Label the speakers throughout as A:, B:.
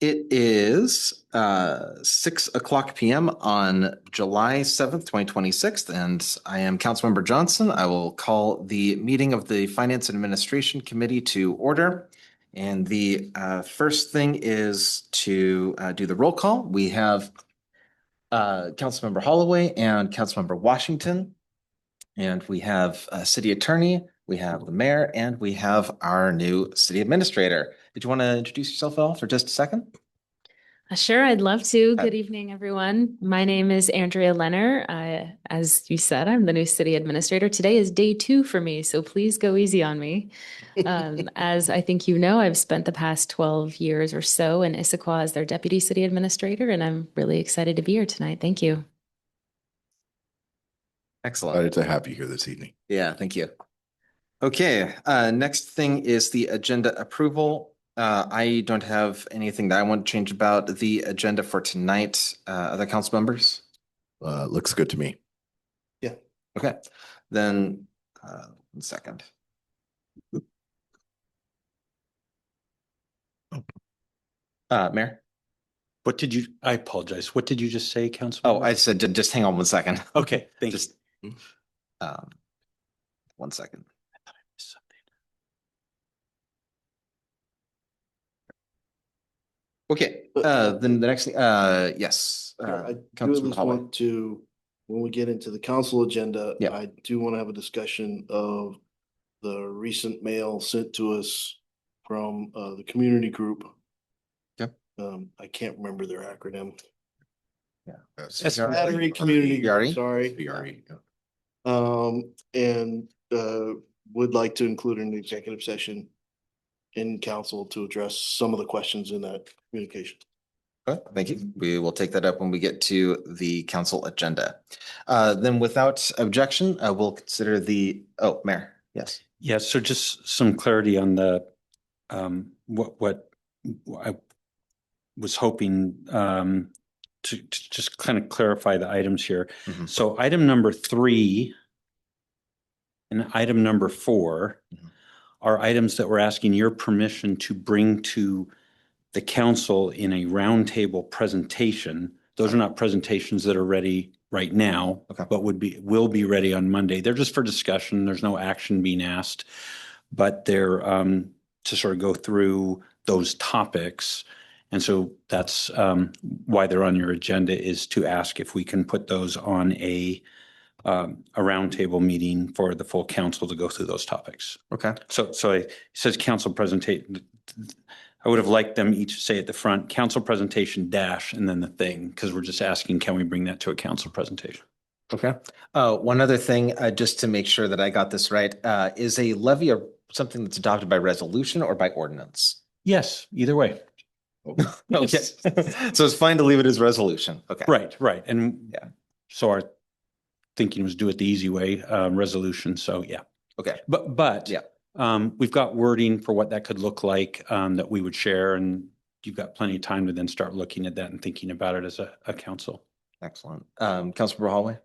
A: It is 6 o'clock p.m. on July 7th, 2026, and I am Councilmember Johnson. I will call the meeting of the Finance and Administration Committee to order. And the first thing is to do the roll call. We have Councilmember Holloway and Councilmember Washington, and we have City Attorney, we have the Mayor, and we have our new City Administrator. Did you want to introduce yourself at all for just a second?
B: Sure, I'd love to. Good evening, everyone. My name is Andrea Lenner. As you said, I'm the new city administrator. Today is day 2 for me, so please go easy on me. As I think you know, I've spent the past 12 years or so in Issaquah as their deputy city administrator, and I'm really excited to be here tonight. Thank you.
A: Excellent.
C: Excited to have you here this evening.
A: Yeah, thank you. Okay, next thing is the agenda approval. I don't have anything that I want to change about the agenda for tonight. Other council members?
C: Looks good to me.
A: Yeah. Okay, then 1 second. Mayor?
D: I apologize. What did you just say, Councilmember?
A: Oh, I said just hang on 1 second.
D: Okay, thank
A: Just,
D: you.
A: 1 second. Okay, then the next thing, yes.
E: I do
A: Councilman
E: just
A: Holloway.
E: want to, when we get into the council agenda,
A: Yeah.
E: I do want to have a discussion of the recent mail sent to us from the community group.
A: Yep.
E: I can't remember their acronym.
C: That's
E: Battery Community,
A: BRE?
E: sorry.
C: BRE.
E: And would like to include an executive session in council to address some of the questions in that communication.
A: Okay, thank you. We will take that up when we get to the council agenda. Then without objection, we'll consider Mayor, yes.
D: Yeah, so just some clarity on the what I was hoping to just kind of clarify the items here.
A: Mhm.
D: So item number 3 and item number 4 are items that we're asking your permission to bring to the council in a roundtable presentation. Those are not presentations that are ready right now,
A: Okay.
D: but will be ready on Monday. They're just for discussion. There's no action being asked, but they're to sort of go through those topics. And so that's why they're on your agenda, is to ask if we can put those on a roundtable meeting for the full council to go through those topics.
A: Okay.
D: So it says council presentation. I would have liked them each to say at the front, council presentation dash, and then the thing, because we're just asking, can we bring that to a council presentation?
A: Okay. One other thing, just to make sure that I got this right, is a levy something that's adopted by resolution or by ordinance?
D: Yes, either way.
A: Okay. So it's fine to leave it as resolution. Okay.
D: Right. And
A: yeah.
D: So our thinking was do it the easy way, resolution. So yeah.
A: Okay.
D: But
A: yeah.
D: We've got wording for what that could look like that we would share, and you've got plenty of time to then start looking at that and thinking about it as a council.
A: Excellent. Councilmember Holloway?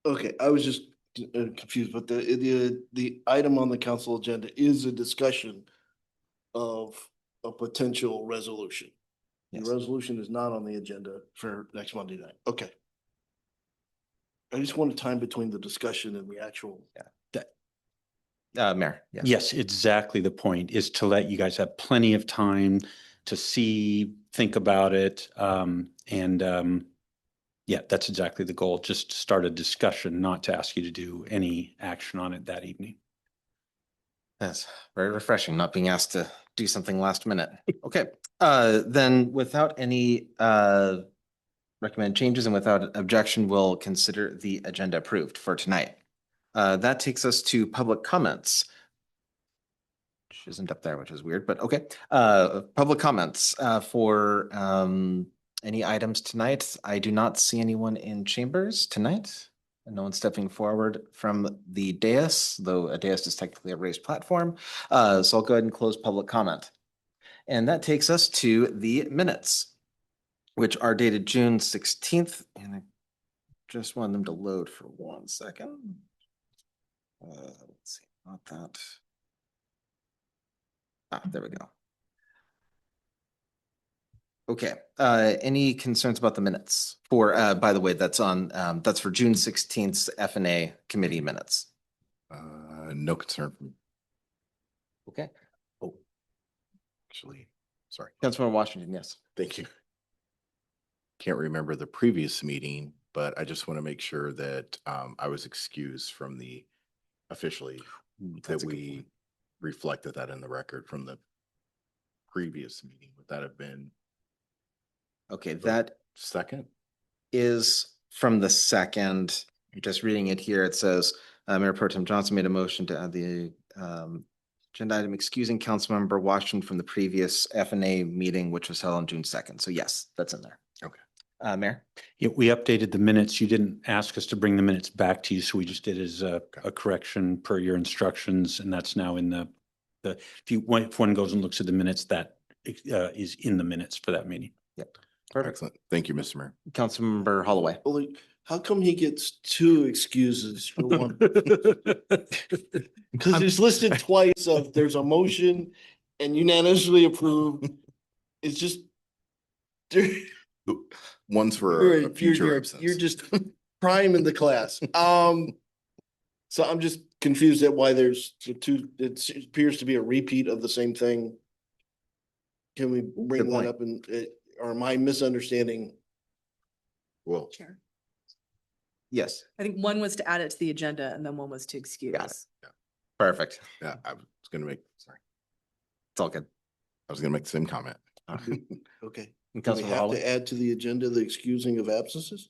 E: Okay, I was just confused, but the item on the council agenda is a discussion of a potential resolution.
A: Yes.
E: The resolution is not on the agenda for next Monday night. Okay. I just want time between the discussion and the actual.
A: Mayor. Yes.
D: Yes, exactly. The point is to let you guys have plenty of time to see, think about it. Yeah, that's exactly the goal. Just to start a discussion, not to ask you to do any action on it that evening.
A: That's very refreshing, not being asked to do something last minute. Okay. Then without any recommended changes and without objection, we'll consider the agenda approved for tonight. That takes us to public comments, which isn't up there, which is weird, but okay. Public comments for any items tonight. I do not see anyone in chambers tonight. No one stepping forward from the dais, though a dais is technically a raised platform. So I'll go ahead and close public comment. And that takes us to the minutes, which are dated June 16th. And I just want them to load for 1 second. Let's see, not that. There we go. Okay, any concerns about the minutes for, by the way, that's on, that's for June 16th F&A committee minutes.
C: No concern from me.
A: Okay,
C: Actually, sorry.
A: Councilmember Washington, yes.
C: Thank you. Can't remember the previous meeting, but I just want to make sure that I was excused from the officially
A: That's
C: that
A: a good
C: we
A: point.
C: reflected that in the record from the previous meeting. Would that have been
A: Okay, that
C: second?
A: is from the second, just reading it here, it says, Mayor Pro Tem Johnson made a motion to add the agenda item excusing Councilmember Washington from the previous F&A meeting, which was held on June 2nd. So yes, that's in there.
C: Okay.
A: Mayor?
D: Yeah, we updated the minutes. You didn't ask us to bring the minutes back to you, so we just did as a correction per your instructions, and that's now in the, if one goes and looks at the minutes, that is in the minutes for that meeting.
A: Yep. Perfect.
C: Excellent. Thank you, Mr. Mayor.
A: Councilmember Holloway.
E: Well, like, how come he gets two excuses for one? Because it's listed twice of there's a motion and unanimously approved. It's just.
C: One's for
E: You're,
C: a
E: you're,
C: future
E: you're,
C: absence.
E: you're just prime in the class. So I'm just confused at why there's the two, it appears to be a repeat of the same thing. Can we bring that
A: point.
E: up and, or am I misunderstanding?
C: Well,
F: Chair.
A: Yes,
F: I think one was to add it to the agenda and then one was to excuse.
A: perfect.
C: yeah, I was gonna make, sorry,
A: It's all good.
C: I was gonna make the same comment.
E: Okay.
A: And
E: Do we
A: Councilmember
E: have
A: Holloway?
E: to add to the agenda the excusing of absences?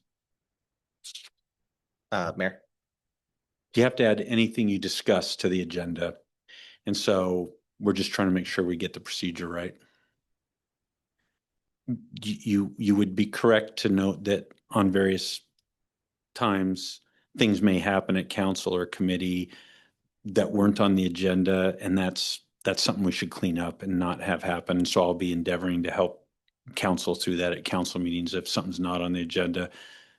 A: Mayor?
D: You have to add anything you discuss to the agenda. And so we're just trying to make sure we get the procedure right. You would be correct to note that on various times, things may happen at council or committee that weren't on the agenda, and that's something we should clean up and not have happen. So I'll be endeavoring to help council through that at council meetings. If something's not on the agenda,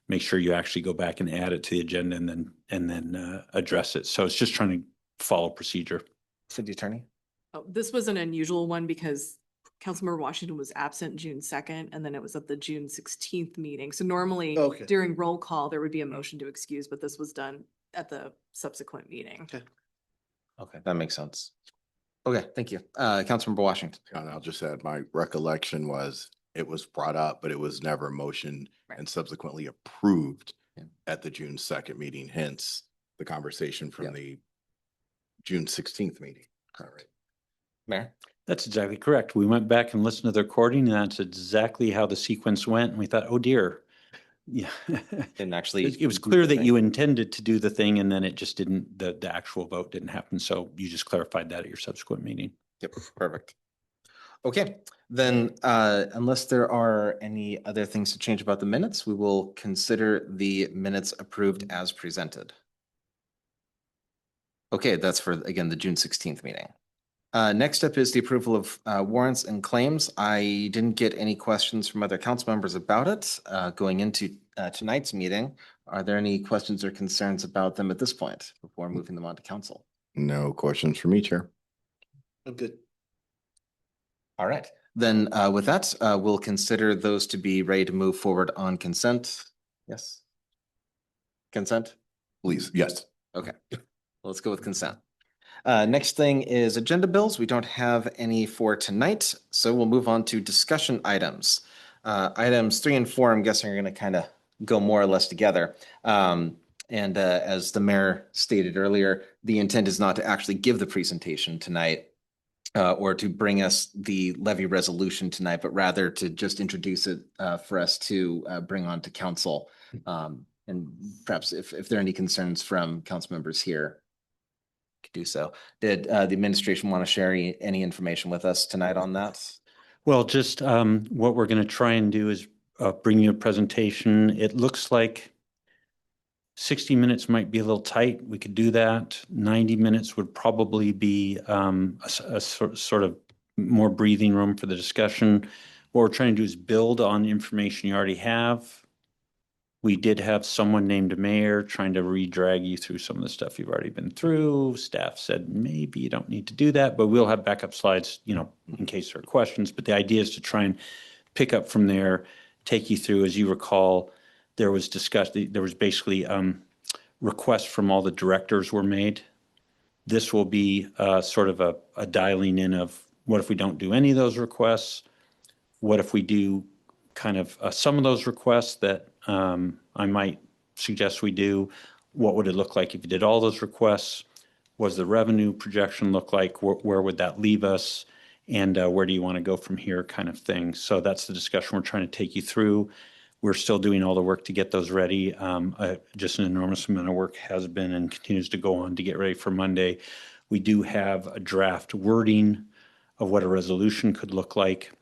D: make sure you actually go back and add it to the agenda and then address it. So it's just trying to follow procedure.
A: City Attorney?
F: Oh, this was an unusual one because Councilmember Washington was absent June 2nd, and then it was at the June 16th meeting. So normally
E: Okay.
F: during roll call, there would be a motion to excuse, but this was done at the subsequent meeting.
E: Okay.
A: Okay, that makes sense. Okay, thank you. Councilmember Washington?
C: And I'll just add, my recollection was it was brought up, but it was never motioned
F: Right.
C: and subsequently approved
A: Yeah.
C: at the June 2nd meeting, hence the conversation
A: Yeah.
C: from the June 16th meeting. All right.
A: Mayor?
D: That's exactly correct. We went back and listened to the recording, and that's exactly how the sequence went. And we thought, oh dear. Yeah.
A: Didn't actually.
D: It was
A: do
D: clear
A: the
D: that you
A: thing.
D: intended to do the thing, and then it just didn't, the actual vote didn't happen. So you just clarified that at your subsequent meeting.
A: Yep, perfect. Okay, then unless there are any other things to change about the minutes, we will consider the minutes approved as presented. Okay, that's for, again, the June 16th meeting. Next up is the approval of warrants and claims. I didn't get any questions from other council members about it going into tonight's meeting. Are there any questions or concerns about them at this point before moving them on to council?
C: No questions for me, Chair.
E: I'm good.
A: All right, then with that, we'll consider those to be ready to move forward on consent. Yes? Consent?
C: Please, yes.
A: Okay, let's go with consent. Next thing is agenda bills. We don't have any for tonight, so we'll move on to discussion items. Items 3 and 4, I'm guessing are going to kind of go more or less together. And as the mayor stated earlier, the intent is not to actually give the presentation tonight or to bring us the levy resolution tonight, but rather to just introduce it for us to bring on to council. And perhaps if there are any concerns from council members here, could do so. Did the administration want to share any information with us tonight on that?
D: Well, just what we're going to try and do is bring you a presentation. It looks like 60 minutes might be a little tight. We could do that. 90 minutes would probably be a sort of more breathing room for the discussion. What we're trying to do is build on the information you already have We did have someone named Mayor trying to re-drag you through some of the stuff you've already been through. Staff said, maybe you don't need to do that, but we'll have backup slides, in case there are questions. But the idea is to try and pick up from there, take you through. As you recall, there was basically requests from all the directors were made. This will be sort of a dialing in of what if we don't do any of those requests? What if we do kind of some of those requests that I might suggest we do? What would it look like if you did all those requests? What does the revenue projection look like? Where would that leave us? And where do you want to go from here kind of thing? So that's the discussion we're trying to take you through. We're still doing all the work to get those ready. Just an enormous amount of work has been and continues to go on to get ready for Monday. We do have a draft wording of what a resolution could look like.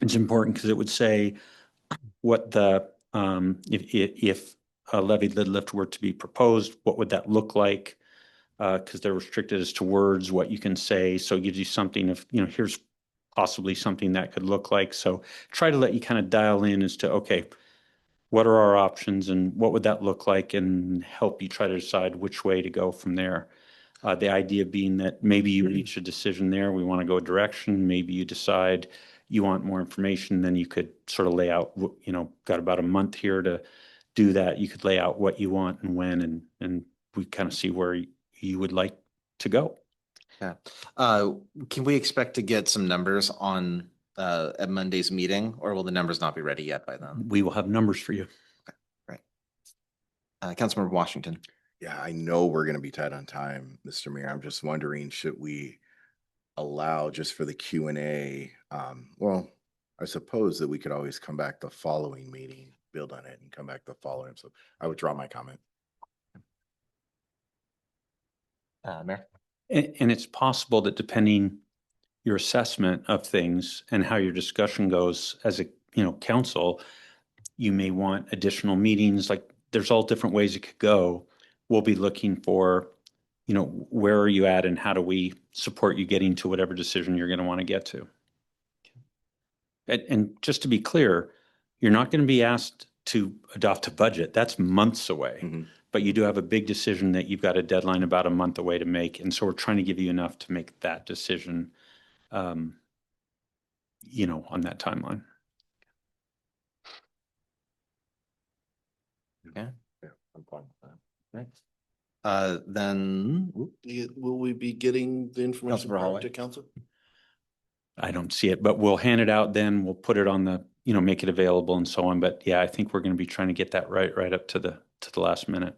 D: It's important because it would say what the, if a levy lid lift were to be proposed, what would that look like? Because they're restricted as to words, what you can say. So it gives you something of, here's possibly something that could look like. So try to let you kind of dial in as to, okay, what are our options and what would that look like, and help you try to decide which way to go from there. The idea being that maybe you reach a decision there, we want to go a direction, maybe you decide you want more information, then you could sort of lay out, got about a month here to do that. You could lay out what you want and when, and we kind of see where you would like to go.
A: Yeah. Can we expect to get some numbers on at Monday's meeting, or will the numbers not be ready yet by then?
D: We will have numbers for you.
A: Right. Councilmember Washington.
C: Yeah, I know we're going to be tight on time, Mr. Mayor. I'm just wondering, should we allow just for the Q&A? Well, I suppose that we could always come back the following meeting, build on it, and come back the following. So I would draw my comment.
A: Mayor.
D: And it's possible that depending your assessment of things and how your discussion goes as a, council, you may want additional meetings. Like there's all different ways it could go. We'll be looking for, where are you at and how do we support you getting to whatever decision you're going to want to get to. And just to be clear, you're not going to be asked to adopt a budget. That's months away.
C: Mm-hmm.
D: But you do have a big decision that you've got a deadline about a month away to make. And so we're trying to give you enough to make that decision, on that timeline.
A: Okay.
C: Yeah, I'm fine with that.
A: Right. Then
E: Will we be getting the information
A: Councilmember Holloway.
E: to council?
D: I don't see it, but we'll hand it out then. We'll put it on the, make it available and so on. But yeah, I think we're going to be trying to get that right up to the last minute.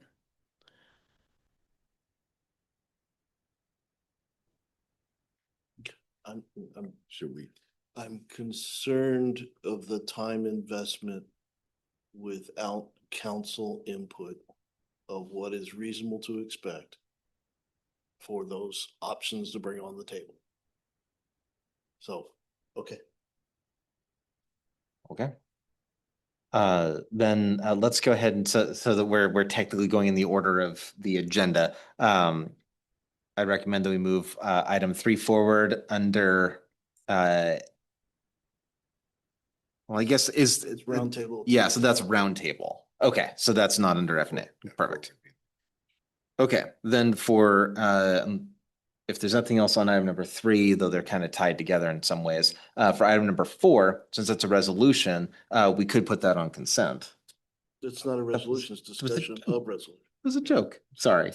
C: Should we?
E: I'm concerned of the time investment without council input of what is reasonable to expect for those options to bring on the table. So, okay.
A: Okay. Then let's go ahead and so that we're technically going in the order of the agenda. I recommend that we move item 3 forward under well, I guess
E: It's roundtable.
A: Yeah, so that's roundtable. Okay, so that's not under F&A. Perfect. Okay, then for if there's nothing else on item number 3, though they're kind of tied together in some ways, for item number 4, since it's a resolution, we could put that on consent.
E: It's not a resolution, it's
A: was a
E: discussion
A: joke.
E: of resolution.
A: It was a joke. Sorry.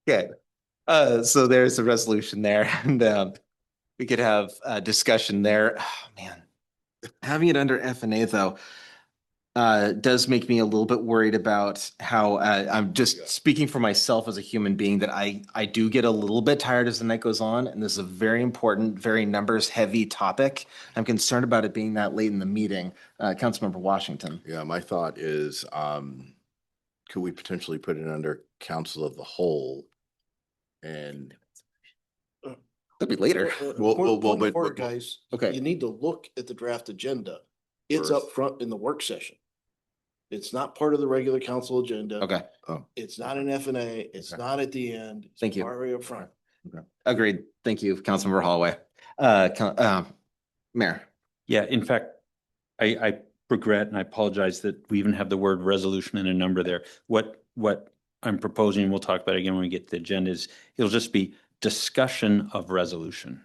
A: Okay, so there's a resolution there, and we could have a discussion there. Oh, man, having it under F&A though does make me a little bit worried about how I'm just speaking for myself as a human being that I do get a little bit tired as the night goes on, and this is a very important, very numbers heavy topic. I'm concerned about it being that late in the meeting. Councilmember Washington.
C: Yeah, my thought is, could we potentially put it under council of the whole? And
A: Could be later.
C: But-
E: Guys,
A: Okay.
E: you need to look at the draft agenda. It's
C: First.
E: up front in the work session. It's not part of the regular council agenda.
A: Okay,
E: It's not an F&A. It's
C: Okay.
E: not at the end. It's
A: Thank you.
E: Already up front.
A: agreed. Thank you, Councilmember Holloway. Mayor.
D: Yeah, in fact, I regret and I apologize that we even have the word resolution and a number there. What I'm proposing, and we'll talk about it again when we get to the agenda, is it'll just be discussion of resolution.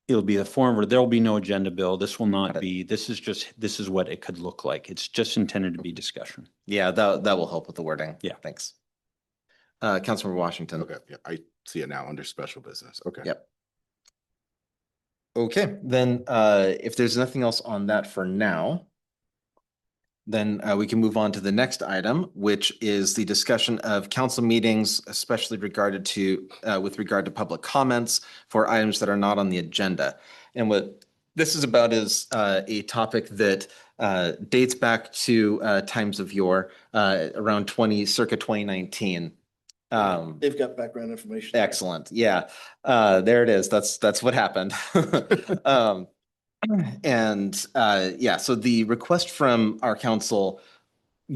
D: It'll be the form where there'll be no agenda bill. This will not
A: Got it.
D: be, this is what it could look like. It's just intended to be discussion.
A: Yeah, that will help with the wording.
D: Yeah.
A: Thanks. Councilmember Washington.
C: Okay, yeah, I see it now under special business. Okay.
A: Yep. Okay, then if there's nothing else on that for now, then we can move on to the next item, which is the discussion of council meetings, especially regarded to with regard to public comments for items that are not on the agenda. And what this is about is a topic that dates back to times of yore, around circa 2019.
E: They've got background information.
A: Excellent. Yeah. There it is. That's what happened. Yeah, so the request from our council,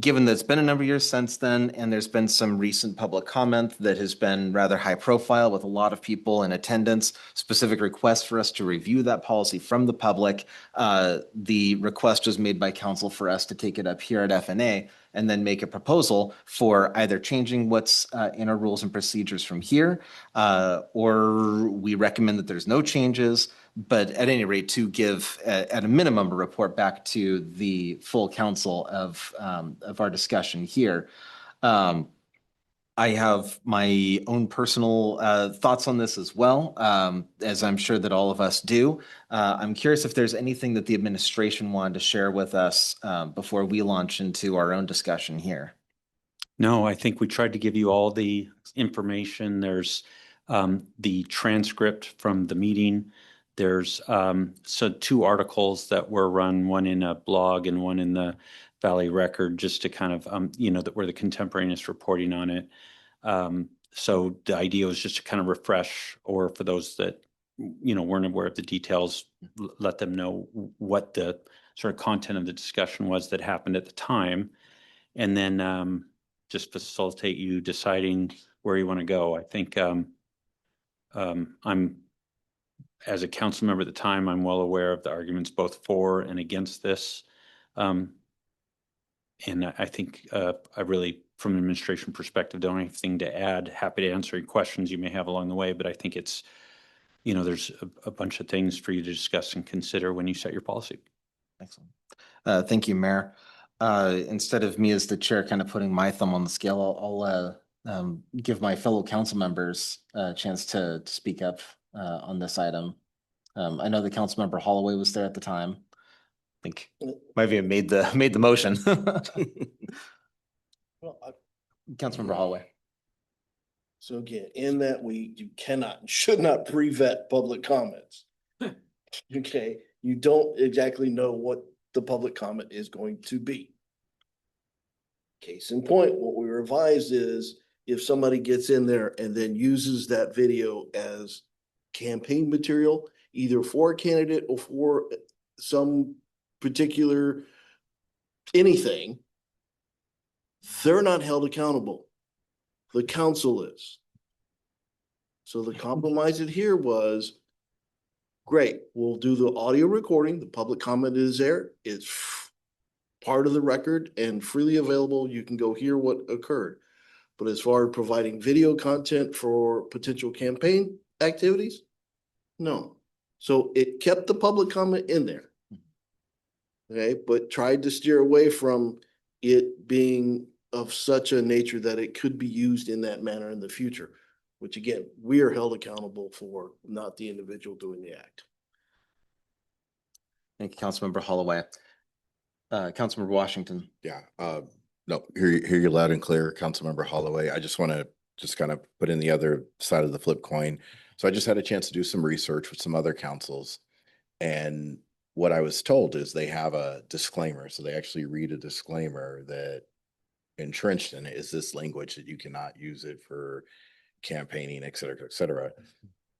A: given that it's been a number of years since then, and there's been some recent public comment that has been rather high profile with a lot of people in attendance, specific requests for us to review that policy from the public. The request was made by council for us to take it up here at FNA and then make a proposal for either changing what's in our rules and procedures from here, or we recommend that there's no changes, but at any rate, to give at a minimum a report back to the full council of our discussion here. I have my own personal thoughts on this as well, as I'm sure that all of us do. I'm curious if there's anything that the administration wanted to share with us before we launch into our own discussion here.
D: No, I think we tried to give you all the information. There's the transcript from the meeting. There's so 2 articles that were run, one in a blog and one in the Valley Record, just to kind of, that were the contemporaneous reporting on it. So the idea was just to kind of refresh, or for those that, weren't aware of the details, let them know what the sort of content of the discussion was that happened at the time. And then just facilitate you deciding where you want to go. I think I'm, as a council member at the time, I'm well aware of the arguments both for and against this. And I think I really, from an administration perspective, don't have anything to add. Happy to answer any questions you may have along the way, but I think it's, there's a bunch of things for you to discuss and consider when you set your policy.
A: Excellent. Thank you, Mayor. Instead of me as the chair kind of putting my thumb on the scale, I'll give my fellow council members a chance to speak up on this item. I know the council member Holloway was there at the time. I think might have even made the motion.
E: Well,
A: Councilmember Holloway.
E: so again, in that you cannot, should not pre-vet public comments. Okay, you don't exactly know what the public comment is going to be. Case in point, what we revised is if somebody gets in there and then uses that video as campaign material, either for a candidate or for some particular anything, they're not held accountable. The council is. So the compromise here was, great, we'll do the audio recording. The public comment is there. It's part of the record and freely available. You can go hear what occurred. But as far as providing video content for potential campaign activities, no. So it kept the public comment in there. Okay, but tried to steer away from it being of such a nature that it could be used in that manner in the future, which again, we are held accountable for, not the individual doing the act.
A: Thank you, Councilmember Holloway. Councilmember Washington.
C: Yeah, no, hear you loud and clear, Councilmember Holloway. I just want to kind of put in the other side of the flip coin. So I just had a chance to do some research with some other councils, and what I was told is they have a disclaimer. So they actually read a disclaimer that entrenched in it is this language that you cannot use it for campaigning, et cetera, et cetera.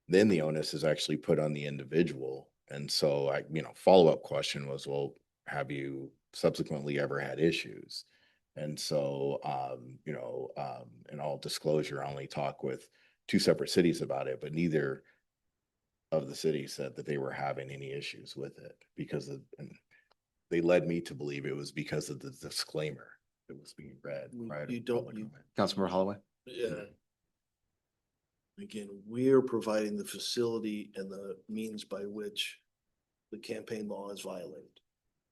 C: Then the onus is actually put on the individual. And so follow-up question was, well, have you subsequently ever had issues? And so, in all disclosure, I only talk with 2 separate cities about it, but neither of the city said that they were having any issues with it because of, and they led me to believe it was because of the disclaimer that was being read prior to
E: You don't-
C: public
E: you-
C: comment.
A: Councilmember Holloway?
E: Yeah. Again, we're providing the facility and the means by which the campaign law is violated.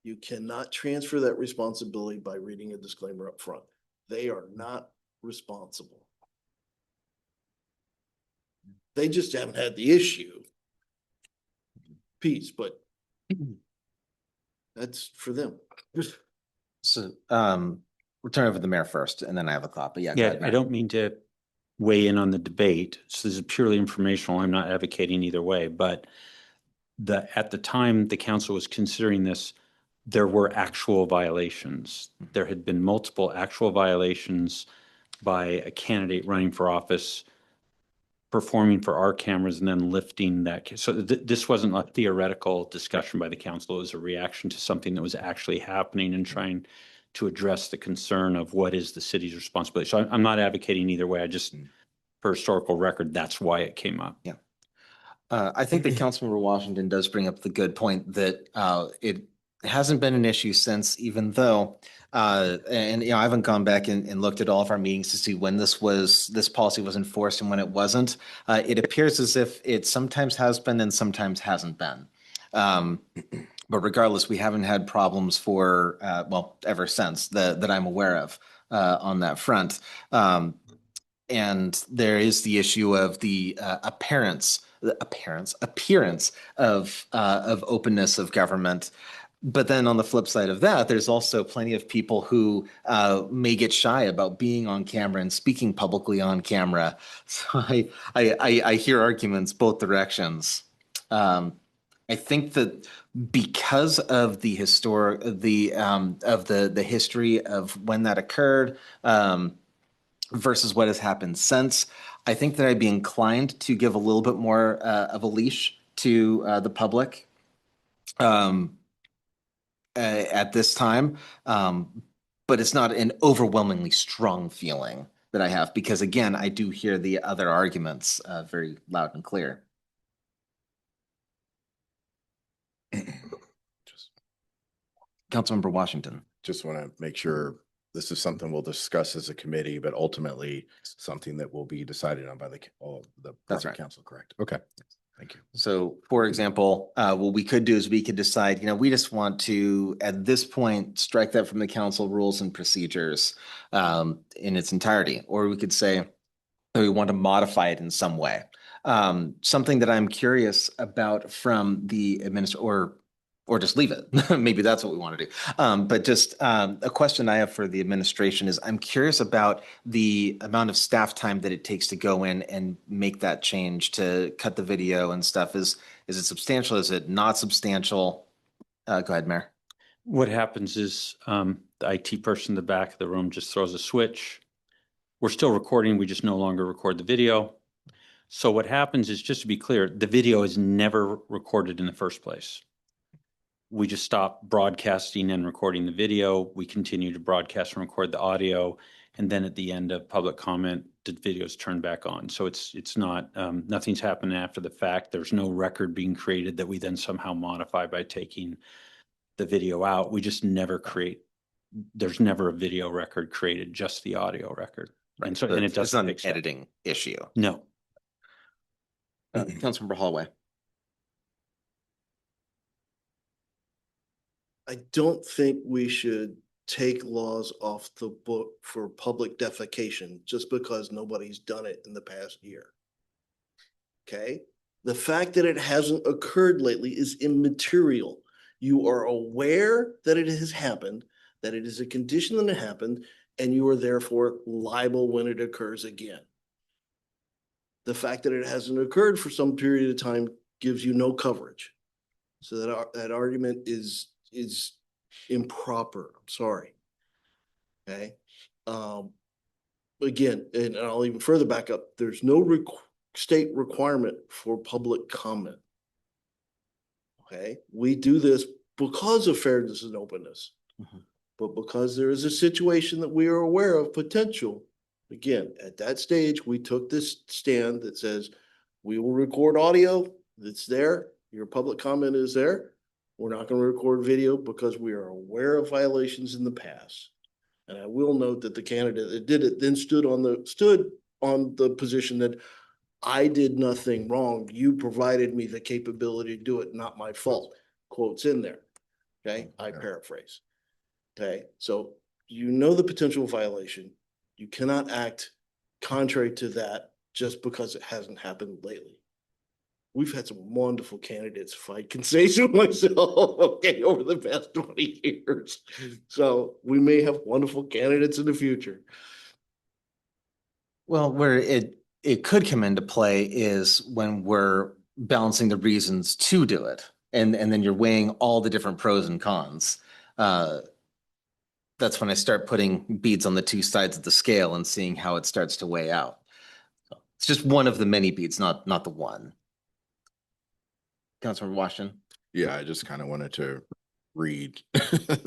E: You cannot transfer that responsibility by reading a disclaimer up front. They are not responsible. They just haven't had the issue piece, but that's for them.
A: So, we'll turn over to the mayor first, and then I have a thought, but yeah. go
D: Yeah,
A: ahead,
D: I
A: Mayor.
D: don't mean to weigh in on the debate. So this is purely informational. I'm not advocating either way, but at the time the council was considering this, there were actual violations. There had been multiple actual violations by a candidate running for office, performing for our cameras and then lifting that. So this wasn't a theoretical discussion by the council. It was a reaction to something that was actually happening and trying to address the concern of what is the city's responsibility. So I'm not advocating either way. I just, for historical record, that's why it came up.
A: Yeah. I think that Councilmember Washington does bring up the good point that it hasn't been an issue since, even though, and you know, I haven't gone back and looked at all of our meetings to see when this policy was enforced and when it wasn't. It appears as if it sometimes has been and sometimes hasn't been. But regardless, we haven't had problems for, well, ever since that I'm aware of on that front. And there is the issue of the appearance of openness of government. But then on the flip side of that, there's also plenty of people who may get shy about being on camera and speaking publicly on camera. So I hear arguments both directions. I think that because of the history of when that occurred, versus what has happened since, I think that I'd be inclined to give a little bit more of a leash to the public at this time. But it's not an overwhelmingly strong feeling that I have, because again, I do hear the other arguments very loud and clear. Councilmember Washington.
C: Just want to make sure this is something we'll discuss as a committee, but ultimately something that will be decided on by the
A: That's
C: proper
A: right.
C: council, correct? Okay, thank you.
A: So, for example, what we could do is we could decide, we just want to, at this point, strike that from the council rules and procedures in its entirety. Or we could say that we want to modify it in some way. Something that I'm curious about from the or just leave it. Maybe that's what we want to do. But just a question I have for the administration is, I'm curious about the amount of staff time that it takes to go in and make that change, to cut the video and stuff. Is it substantial? Is it not substantial? Go ahead, Mayor.
D: What happens is the IT person in the back of the room just throws a switch. We're still recording. We just no longer record the video. So what happens is, just to be clear, the video is never recorded in the first place. We just stop broadcasting and recording the video. We continue to broadcast and record the audio. And then at the end of public comment, the video is turned back on. So it's not, nothing's happened after the fact. There's no record being created that we then somehow modify by taking the video out. We just never there's never a video record created, just the audio record. And so, and it doesn't.
A: It's not an
D: fix that.
A: editing issue.
D: No.
A: Councilmember Holloway.
E: I don't think we should take laws off the book for public defecation just because nobody's done it in the past year. Okay? The fact that it hasn't occurred lately is immaterial. You are aware that it has happened, that it is a condition that it happened, and you are therefore liable when it occurs again. The fact that it hasn't occurred for some period of time gives you no coverage. So that argument is improper. I'm sorry. Okay. Again, and I'll even further back up. There's no state requirement for public comment. Okay. We do this because of fairness and openness, but because there is a situation that we are aware of potential. Again, at that stage, we took this stand that says we will record audio, It's there, your public comment is there. We're not gonna record video because we are aware of violations in the past. And I will note that the candidate that did it then stood on the position that I did nothing wrong. You provided me the capability to do it, not my fault. Quotes in there. Okay, I
C: Okay.
E: paraphrase. Okay, so you know the potential violation. You cannot act contrary to that just because it hasn't happened lately. We've had some wonderful candidates, if I can say so myself, okay, over the past 20 years. So we may have wonderful candidates in the future.
A: Well, where it could come into play is when we're balancing the reasons to do it. And then you're weighing all the different pros and cons. That's when I start putting beads on the two sides of the scale and seeing how it starts to weigh out. So it's just one of the many beads, not the one. Councilmember Washington.
C: Yeah, I just kind of wanted to read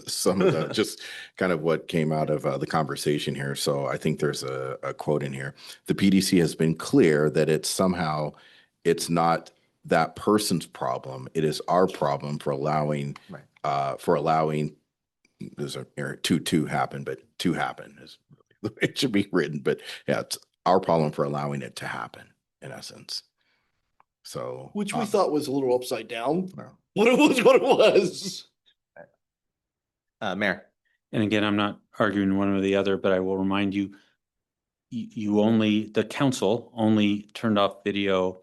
C: some of the, just kind of what came out of the conversation here. So I think there's a quote in here. The PDC has been clear that it's not that person's problem. It is our problem for allowing, there's a error, two happen, but two happen is the way it should be written. But yeah, it's our problem for allowing it to happen in essence. So.
E: Which we thought was a little upside down,
C: No.
E: but it was what it was.
A: Mayor.
D: And again, I'm not arguing one or the other, but I will remind you, the council only turned off video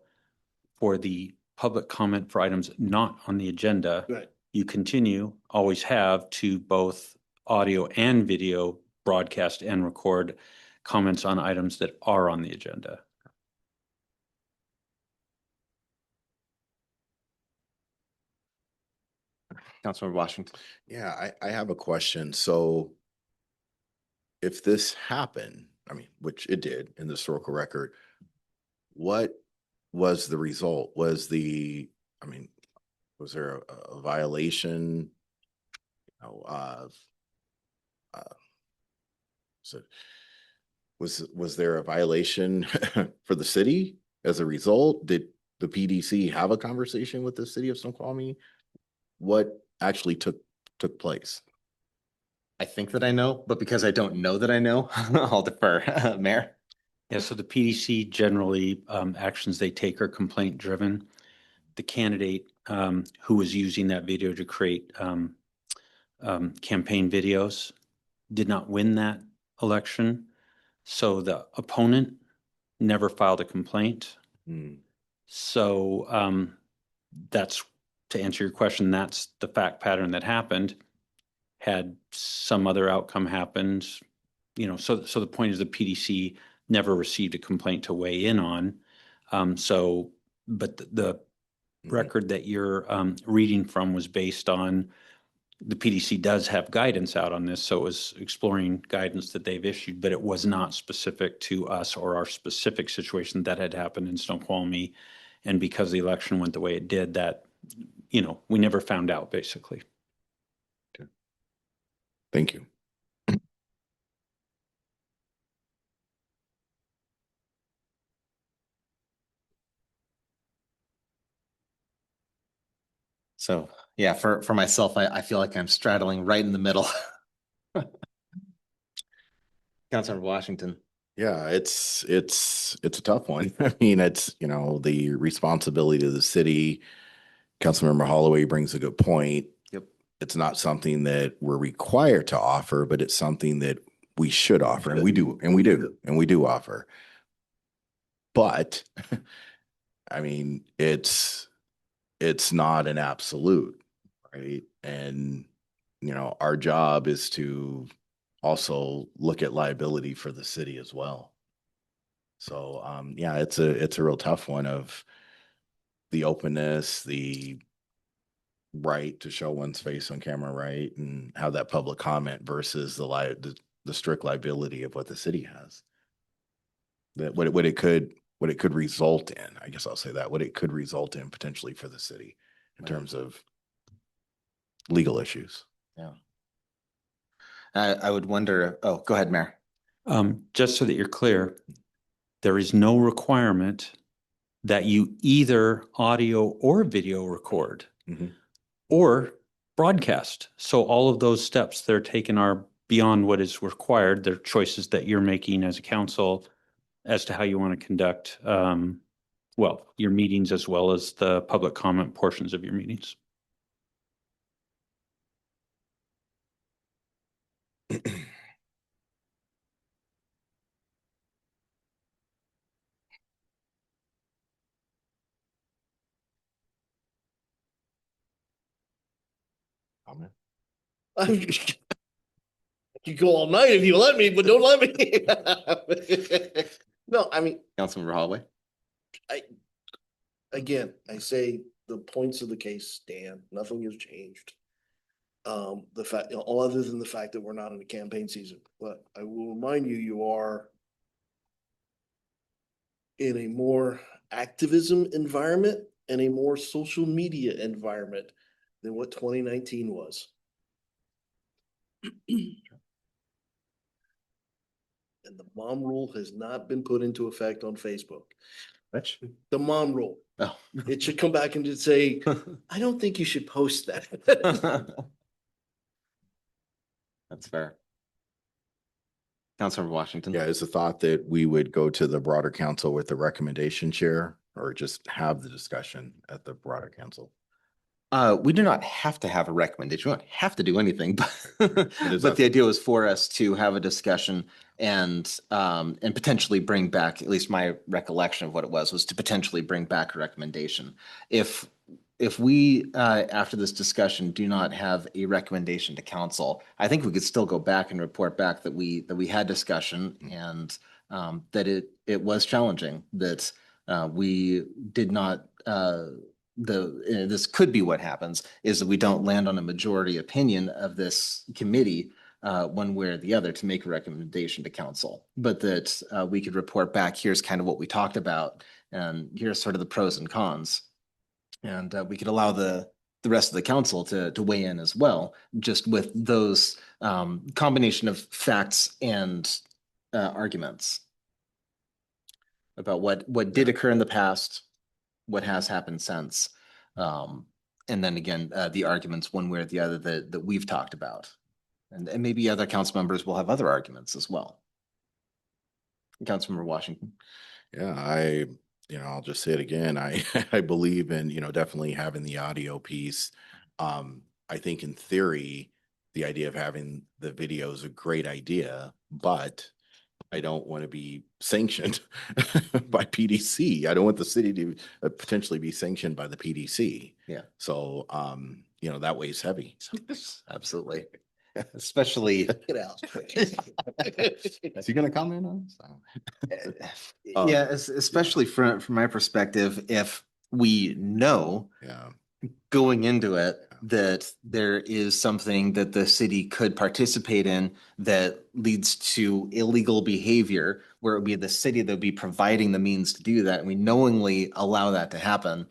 D: for the public comment for items not on the agenda.
E: Right.
D: You continue, always have, to both audio and video broadcast and record comments on items that are on the agenda.
A: Councilmember Washington.
C: Yeah, I have a question. So if this happened, I mean, which it did in the historical record, what was the result? Was there a violation? Was there a violation for the city as a result? Did the PDC have a conversation with the city of Snoqualmie? What actually took place?
A: I think that I know, but because I don't know that I know, I'll defer. Mayor.
D: Yeah, so the PDC generally, actions they take are complaint driven. The candidate who was using that video to create campaign videos did not win that election. So the opponent never filed a complaint. So that's, to answer your question, that's the fact pattern that happened. Had some other outcome happened, so the point is the PDC never received a complaint to weigh in on. But the record that you're reading from was based on, the PDC does have guidance out on this, so it was exploring guidance that they've issued, but it was not specific to us or our specific situation that had happened in Snoqualmie. And because the election went the way it did, that, we never found out, basically.
C: Okay. Thank you.
A: So yeah, for myself, I feel like I'm straddling right in the middle. Councilmember Washington.
C: Yeah, it's a tough one. I mean, it's, the responsibility of the city. Councilmember Holloway brings a good point.
A: Yep.
C: It's not something that we're required to offer, but it's something that we should offer, and we do offer. But I mean, it's not an absolute, right? And our job is to also look at liability for the city as well. So yeah, it's a real tough one of the openness, the right to show one's face on camera, right, and have that public comment versus the strict liability of what the city has. That what it could result in, I guess I'll say that, what it could result in potentially for the city in terms of legal issues.
A: Yeah. I would wonder, oh, go ahead, Mayor.
D: Just so that you're clear, there is no requirement that you either audio or video record
C: Mhm.
D: or broadcast. So all of those steps they're taking are beyond what is required. They're choices that you're making as a council as to how you want to conduct, well, your meetings as well as the public comment portions of your meetings.
C: Comment?
E: I could go all night if you let me, but don't let me. No, I mean,
A: Councilmember Holloway?
E: again, I say the points of the case stand, nothing has changed. The fact, all other than the fact that we're not in a campaign season, but I will remind you, you are in a more activism environment and a more social media environment than what 2019 was. And the mom rule has not been put into effect on Facebook.
A: Which?
E: The mom rule.
A: Oh.
E: It should come back and just say, I don't think you should post that.
A: That's fair. Councilmember Washington?
C: Yeah, is the thought that we would go to the broader council with the recommendation, Chair, or just have the discussion at the broader council?
A: We do not have to have a recommendation. We don't have to do anything, but
C: is
A: but
C: that-
A: the idea was for us to have a discussion and potentially bring back, at least my recollection of what it was to potentially bring back a recommendation. If we after this discussion do not have a recommendation to council, I think we could still go back and report back that we had discussion and that it was challenging, that we did not this could be what happens is that we don't land on a majority opinion of this committee one way or the other to make a recommendation to council, but that we could report back, here's kind of what we talked about, and here's sort of the pros and cons. And we could allow the rest of the council to weigh in as well, just with those combination of facts and arguments about what did occur in the past, what has happened since. And then again, the arguments one way or the other that we've talked about. And maybe other council members will have other arguments as well. Councilmember Washington.
C: Yeah, I'll just say it again. I believe in, definitely having the audio piece. I think in theory, the idea of having the video is a great idea, but I don't want to be sanctioned by PDC. I don't want the city to potentially be sanctioned by the PDC.
A: Yeah.
C: So, that weighs heavy.
A: Absolutely. Especially.
E: Get out.
C: Is he going to comment on this?
A: Yeah, especially from my perspective, if we know
C: Yeah.
A: going into it that there is something that the city could participate in that leads to illegal behavior, where it would be the city that would be providing the means to do that, and we knowingly allow that to happen,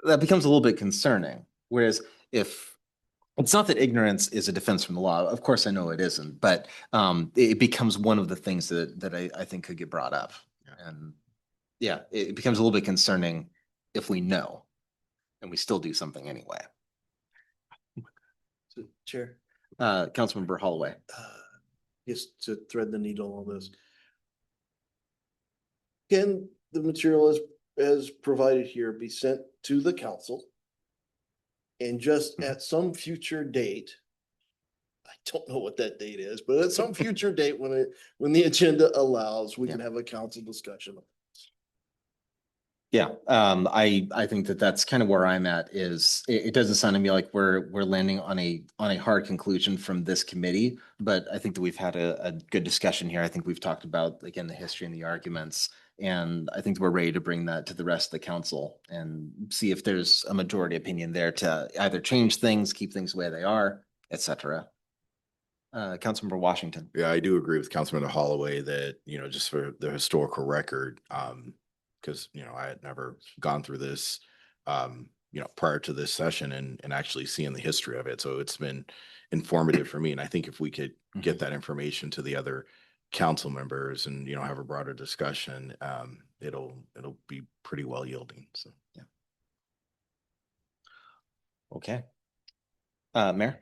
A: that becomes a little bit concerning. Whereas if it's not that ignorance is a defense from the law, of course I know it isn't, but it becomes one of the things that I think could get brought up.
C: Yeah.
A: And yeah, it becomes a little bit concerning if we know and we still do something anyway.
E: So, Chair,
A: Councilmember Holloway.
E: just to thread the needle on this. Can the material as provided here be sent to the council? And just at some future date, I don't know what that date is, but at some future date when the agenda allows, we can have a council discussion.
A: Yeah, I think that's kind of where I'm at is it doesn't sound to me like we're landing on a hard conclusion from this committee, but I think that we've had a good discussion here. I think we've talked about, again, the history and the arguments, and I think that we're ready to bring that to the rest of the council and see if there's a majority opinion there to either change things, keep things the way they are, et cetera. Councilmember Washington.
C: Yeah, I do agree with Councilman Holloway that, just for the historical record, because, I had never gone through this, prior to this session and actually seeing the history of it. So it's been informative for me. And I think if we could get that information to the other council members and, have a broader discussion, it'll be pretty well yielding. So, yeah.
A: Okay. Mayor?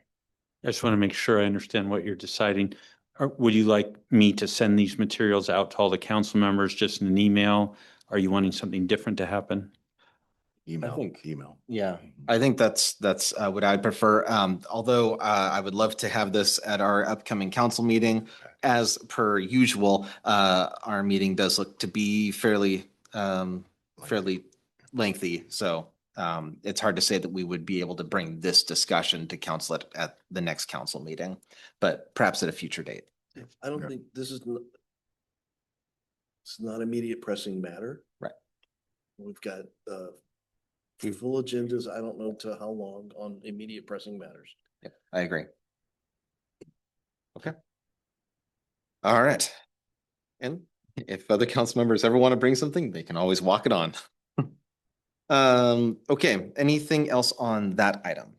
D: I just want to make sure I understand what you're deciding. Would you like me to send these materials out to all the council members just in an email? Are you wanting something different to happen?
C: Email.
A: Yeah, I think that's what I'd prefer. Although I would love to have this at our upcoming council meeting. As per usual, our meeting does look to be fairly lengthy. So it's hard to say that we would be able to bring this discussion to council at the next council meeting, but perhaps at a future date.
E: I don't
C: Okay.
E: think it's not immediate pressing matter.
A: Right.
E: We've got full agendas. I don't know to how long on immediate pressing matters.
A: Yeah, I agree. Okay. All right. And if other council members ever want to bring something, they can always walk it on. Okay, anything else on that item?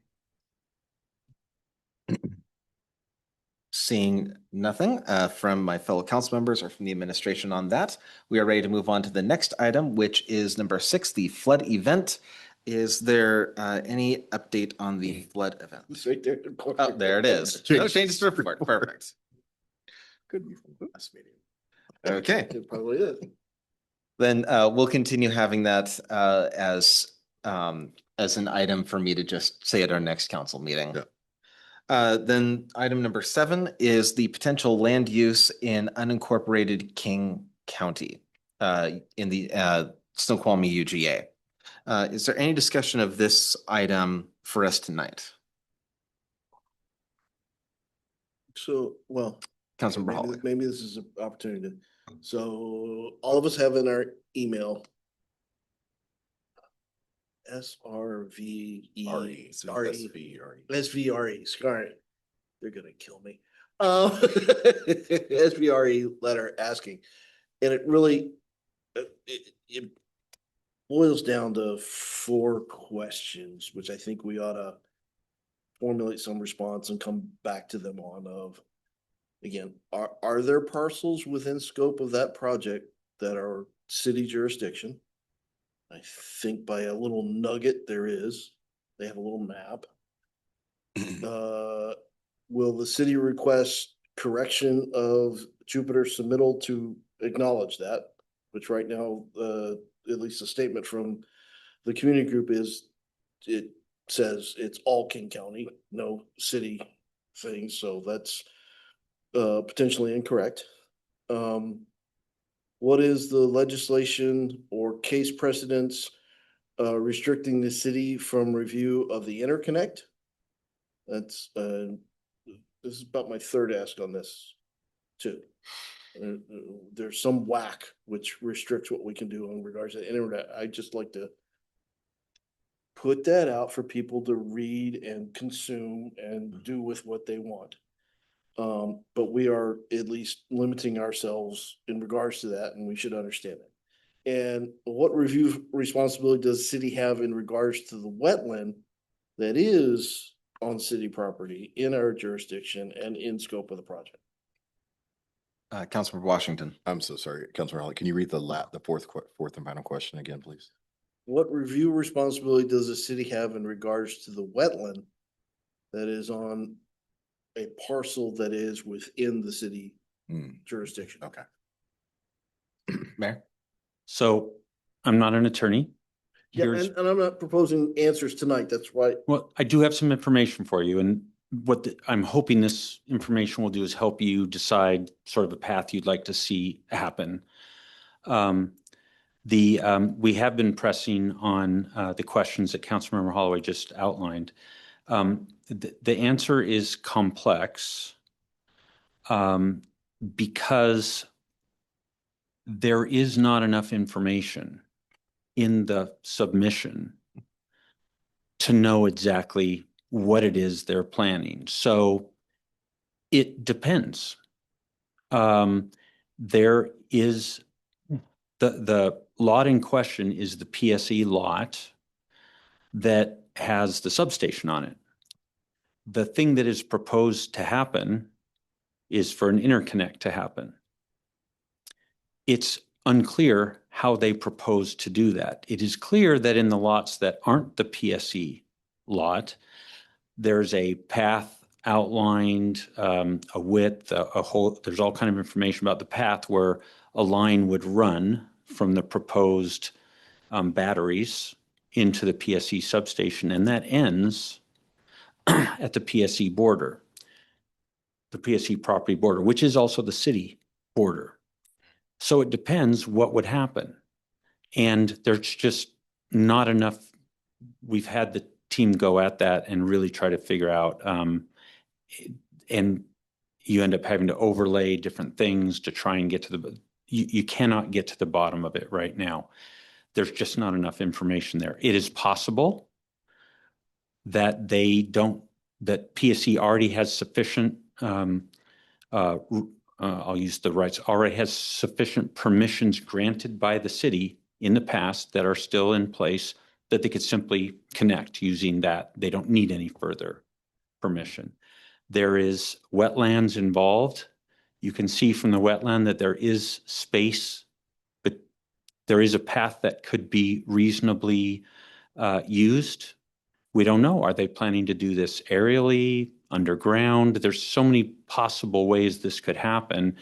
A: Seeing nothing from my fellow council members or from the administration on that, we are ready to move on to the next item, which is number 6, the flood event. Is there any update on the flood event?
E: It's right there.
A: Oh, there it is. No changes to report. Perfect.
C: Could be from the last meeting.
A: Okay.
E: It probably is.
A: Then we'll continue having that as an item for me to just say at our next council meeting.
C: Yeah.
A: Then item number 7 is the potential land use in unincorporated King County in the Snoqualmie UGA. Is there any discussion of this item for us tonight?
E: So, well.
A: Councilmember
E: maybe-
A: Holloway.
E: Maybe this is an opportunity. So all of us have in our email. SRVE.
C: RE.
E: SVRE, sorry. They're gonna kill me. SVRE letter asking, and it really, it boils down to 4 questions, which I think we ought to formulate some response and come back to them on of. Again, are there parcels within scope of that project that are city jurisdiction? I think by a little nugget there is. They have a little map. Will the city request correction of Jupiter submittal to acknowledge that? Which right now, at least a statement from the community group is, it says it's all King County, no city things, so that's potentially incorrect. What is the legislation or case precedents restricting the city from review of the interconnect? That's this is about my 3rd ask on this too. There's some whack which restricts what we can do in regards to the internet. I just like to put that out for people to read and consume and do with what they want. But we are at least limiting ourselves in regards to that, and we should understand it. And what review responsibility does the city have in regards to the wetland that is on city property in our jurisdiction and in scope of the project?
A: Councilmember Washington.
C: I'm so sorry, Councilor Holly. Can you read the fourth and final question again, please?
E: What review responsibility does the city have in regards to the wetland that is on a parcel that is within the city jurisdiction?
C: Okay.
A: Mayor?
D: So I'm not an attorney.
E: Yeah,
D: Here's,
E: and I'm not proposing answers tonight. That's why.
D: well, I do have some information for you, and I'm hoping this information will do is help you decide sort of a path you'd like to see happen. We have been pressing on the questions that Councilmember Holloway just outlined. The answer is complex because there is not enough information in the submission to know exactly what it is they're planning. So it depends. There is the lot in question is the PSE lot that has the substation on it. The thing that is proposed to happen is for an interconnect to happen. it's unclear how they propose to do that. It is clear that in the lots that aren't the PSE lot, there's a path outlined, a width, a whole, there's all kind of information about the path where a line would run from the proposed batteries into the PSE substation, and that ends at the PSE border, the PSE property border, which is also the city border. So it depends what would happen. And there's just not enough. We've had the team go at that and really try to figure out, and you end up having to overlay different things to try and get to the, you cannot get to the bottom of it right now. There's just not enough information there. It is possible that they don't, that PSE already has sufficient, I'll use the rights, already has sufficient permissions granted by the city in the past that are still in place that they could simply connect using that. They don't need any further permission. There is wetlands involved. You can see from the wetland that there is space, but there is a path that could be reasonably used. We don't know. Are they planning to do this aerially, underground? There's so many possible ways this could happen,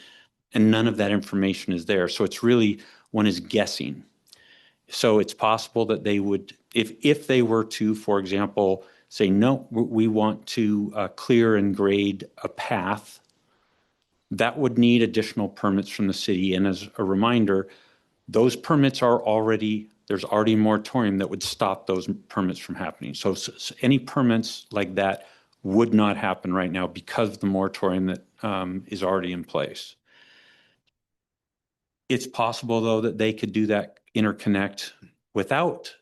D: and none of that information is there. So it's really, one is guessing. So it's possible that they would, if they were to, for example, say, no, we want to clear and grade a path, that would need additional permits from the city. And as a reminder, those permits are already, there's already a moratorium that would stop those permits from happening. So any permits like that would not happen right now because of the moratorium that is already in place. It's possible, though, that they could do that interconnect without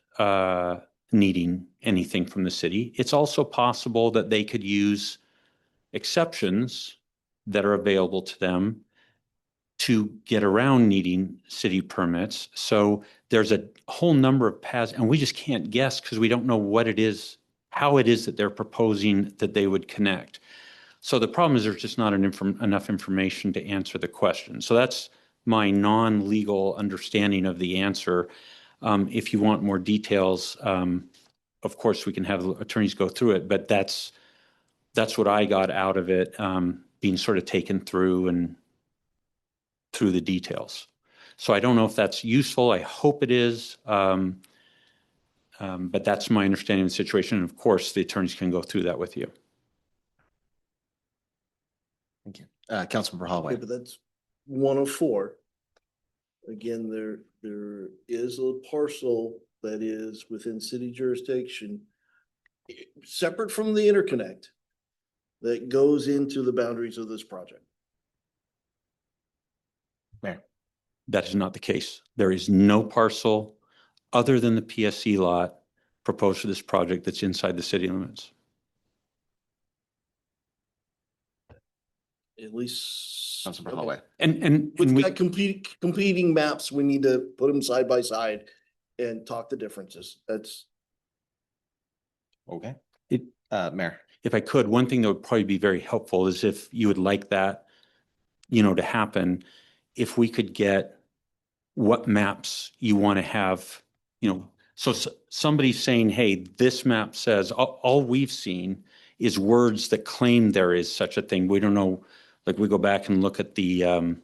D: needing anything from the city. It's also possible that they could use exceptions that are available to them to get around needing city permits. So there's a whole number of paths, and we just can't guess because we don't know what it is, how it is that they're proposing that they would connect. So the problem is there's just not enough information to answer the question. So that's my non-legal understanding of the answer. If you want more details, of course, we can have attorneys go through it, but that's what I got out of it, being sort of taken through and through the details. So I don't know if that's useful. I hope it is. But that's my understanding of the situation. And of course, the attorneys can go through that with you.
A: Thank you. Councilmember Holloway.
E: Okay, but that's one of four. Again, there is a parcel that is within city jurisdiction, separate from the interconnect, that goes into the boundaries of this project.
A: Mayor.
D: That is not the case. There is no parcel other than the PSE lot proposed for this project that's inside the city limits.
E: At least.
A: Councilmember
E: okay.
A: Holloway.
D: And
E: With
D: we,
E: that competing maps, we need to put them side by side and talk the differences. That's.
A: Okay.
D: It-
A: Mayor.
D: if I could, one thing that would probably be very helpful is if you would like that, to happen, if we could get what maps you want to have, so somebody's saying, hey, this map says, all we've seen is words that claim there is such a thing. We don't know, like we go back and look at the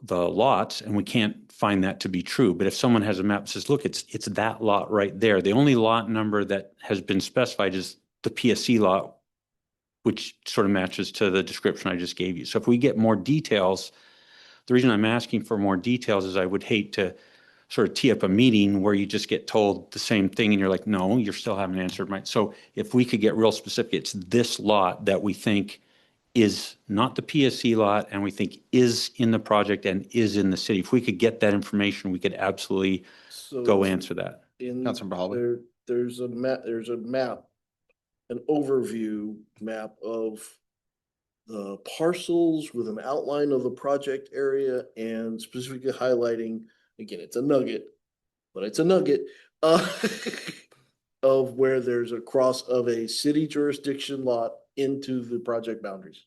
D: lots and we can't find that to be true. But if someone has a map that says, look, it's that lot right there. The only lot number that has been specified is the PSE lot, which sort of matches to the description I just gave you. So if we get more details, the reason I'm asking for more details is I would hate to sort of tee up a meeting where you just get told the same thing and you're like, no, you still haven't answered my. So if we could get real specific, it's this lot that we think is not the PSE lot and we think is in the project and is in the city. If we could get that information, we could absolutely go answer that.
A: Councilmember Holloway.
E: There's a map, an overview map of the parcels with an outline of the project area and specifically highlighting, again, it's a nugget, but it's a nugget, of where there's a cross of a city jurisdiction lot into the project boundaries.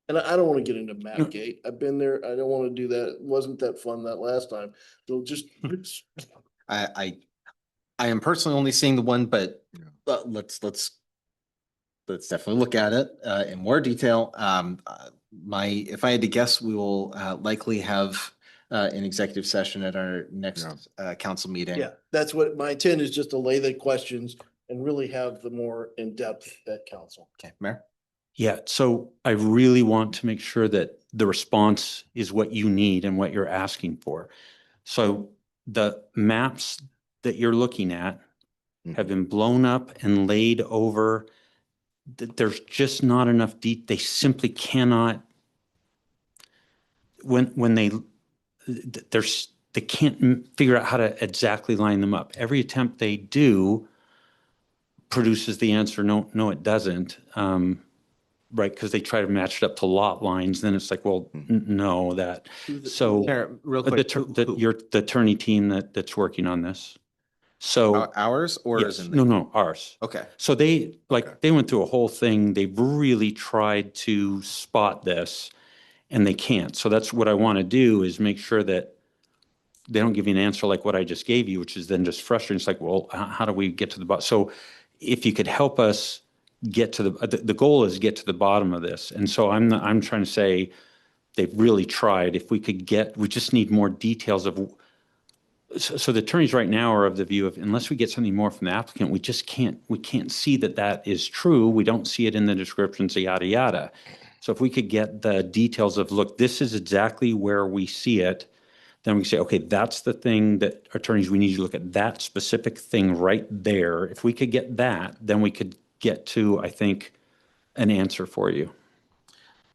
E: And I don't want to get into Mapgate. I've been there. I don't want to do that. It wasn't that fun that last time. So just,
A: I am personally only seeing the one, but
C: Yeah.
A: let's definitely look at it in more detail. If I had to guess, we will likely have an executive session at our next council meeting.
E: yeah, that's what my intent is, just to lay the questions and really have the more in-depth at council.
A: Okay, Mayor?
D: Yeah, so I really want to make sure that the response is what you need and what you're asking for. So the maps that you're looking at have been blown up and laid over. There's just not enough they simply cannot, when they can't figure out how to exactly line them up. Every attempt they do produces the answer, no, it doesn't. Right, because they try to match it up to lot lines, then it's like, well, no, that, so
A: Mayor, real
D: the
A: quick.
D: the attorney team that's working on this. So,
A: Ours or
D: yes,
A: is in
D: no, ours.
A: Okay.
D: So they,
C: Okay.
D: they went through a whole thing. They really tried to spot this and they can't. So that's what I want to do, is make sure that they don't give you an answer like what I just gave you, which is then just frustrating. It's like, well, how do we get to the bottom? So if you could help us get to the goal is get to the bottom of this. And so I'm trying to say they've really tried. If we could we just need more details of, so the attorneys right now are of the view of, unless we get something more from the applicant, we can't see that is true. We don't see it in the descriptions, yada, yada. So if we could get the details of, look, this is exactly where we see it, then we say, okay, that's the thing that attorneys, we need you to look at that specific thing right there. If we could get that, then we could get to, I think, an answer for you.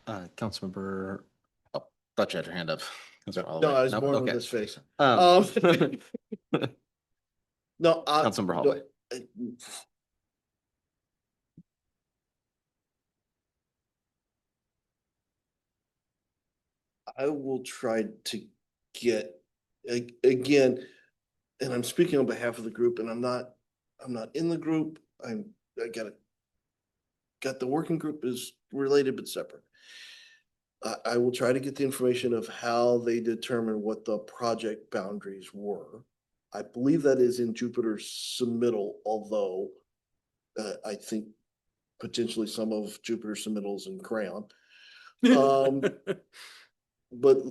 A: Councilmember, oh, thought you had your hand up.
E: No, I was born with
A: Okay.
E: this face.
A: Um,
E: No.
A: Councilmember Holloway.
E: I will try to get, again, and I'm speaking on behalf of the group, and I'm not in the group. I got the working group is related but separate. I will try to get the information of how they determine what the project boundaries were. I believe that is in Jupiter's submittal, although I think potentially some of Jupiter's submittals in crayon. But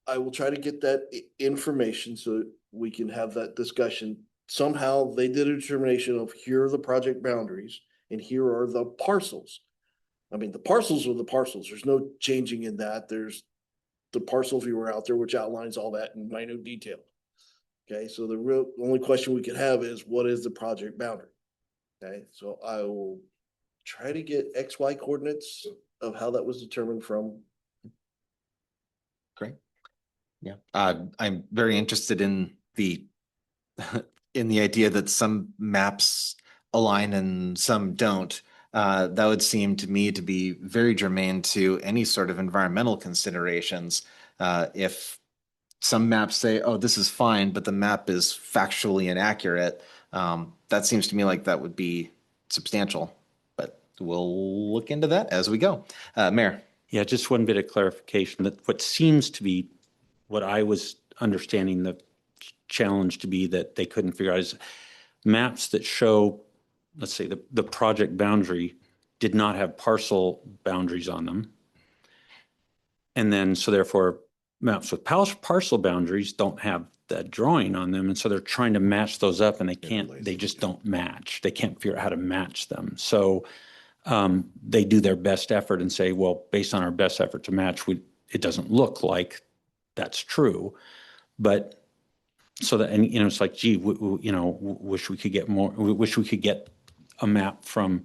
E: I will try to get that information so we can have that discussion. Somehow they did a determination of, here are the project boundaries and here are the parcels. I mean, the parcels are the parcels. There's no changing in that. There's the parcel viewer out there, which outlines all that in minute detail. Okay, so the only question we could have is, what is the project boundary? Okay, so I will try to get XY coordinates of how that was determined from.
A: Great. Yeah, I'm very interested in the in the idea that some maps align and some don't. That would seem to me to be very germane to any sort of environmental considerations. If some maps say, oh, this is fine, but the map is factually inaccurate, that seems to me like that would be substantial. But we'll look into that as we go. Mayor.
D: Yeah, just one bit of clarification, that what seems to be, what I was understanding the challenge to be that they couldn't figure out is maps that show, let's say the project boundary did not have parcel boundaries on them. And then, so therefore maps with parcel boundaries don't have that drawing on them. And so they're trying to match those up and they just don't match. They can't figure out how to match them. So they do their best effort and say, well, based on our best effort to match, it doesn't look like that's true. But so that, and it's like, gee, wish we could get more, we wish we could get a map from,